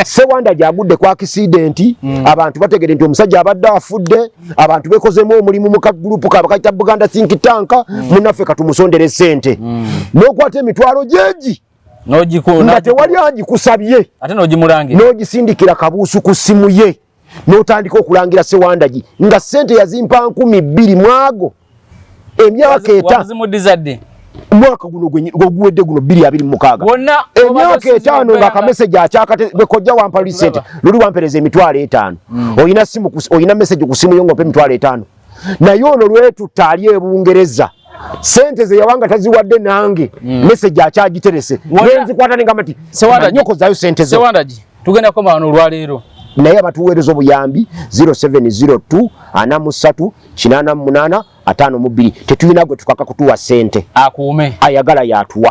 Sewanda gyagudde ku accident abantu bategedde nti omusajja abadde afudde abantu bekozemu omulimu mu kagrupu kabakayita Buganda Think Tank munaffe katumusondere sente n'okwata emitwalo jeji n'ogikunda tewali agikusabye ate n'ogimulangira n'ogisindikira Kabuusu ku simu ye n'otandika okulangira Sewandagi nga sente yazimpa 2,000 mwago emyaka wazimudizadde mwaka guno guwedde guno 2026 emyaka 5 nga akameseji akyakate bekojja wampa lisente luli wampereza 5,000 oyina simu oyina message ku simu yongo pe 5,000 naye ono Lwetutte ali e Bungereza sente ze yawanga taziwadde nange message akyagiterese nenzikwata nengamati Sewandagi nyoko zayo sente zo Sewandagi tugenda koma wano olwaleero naye abatuweereza obuyambi 0702 43 88 52 tetulina gwe tukaka kutuwa sente akuume ayagala yatuwa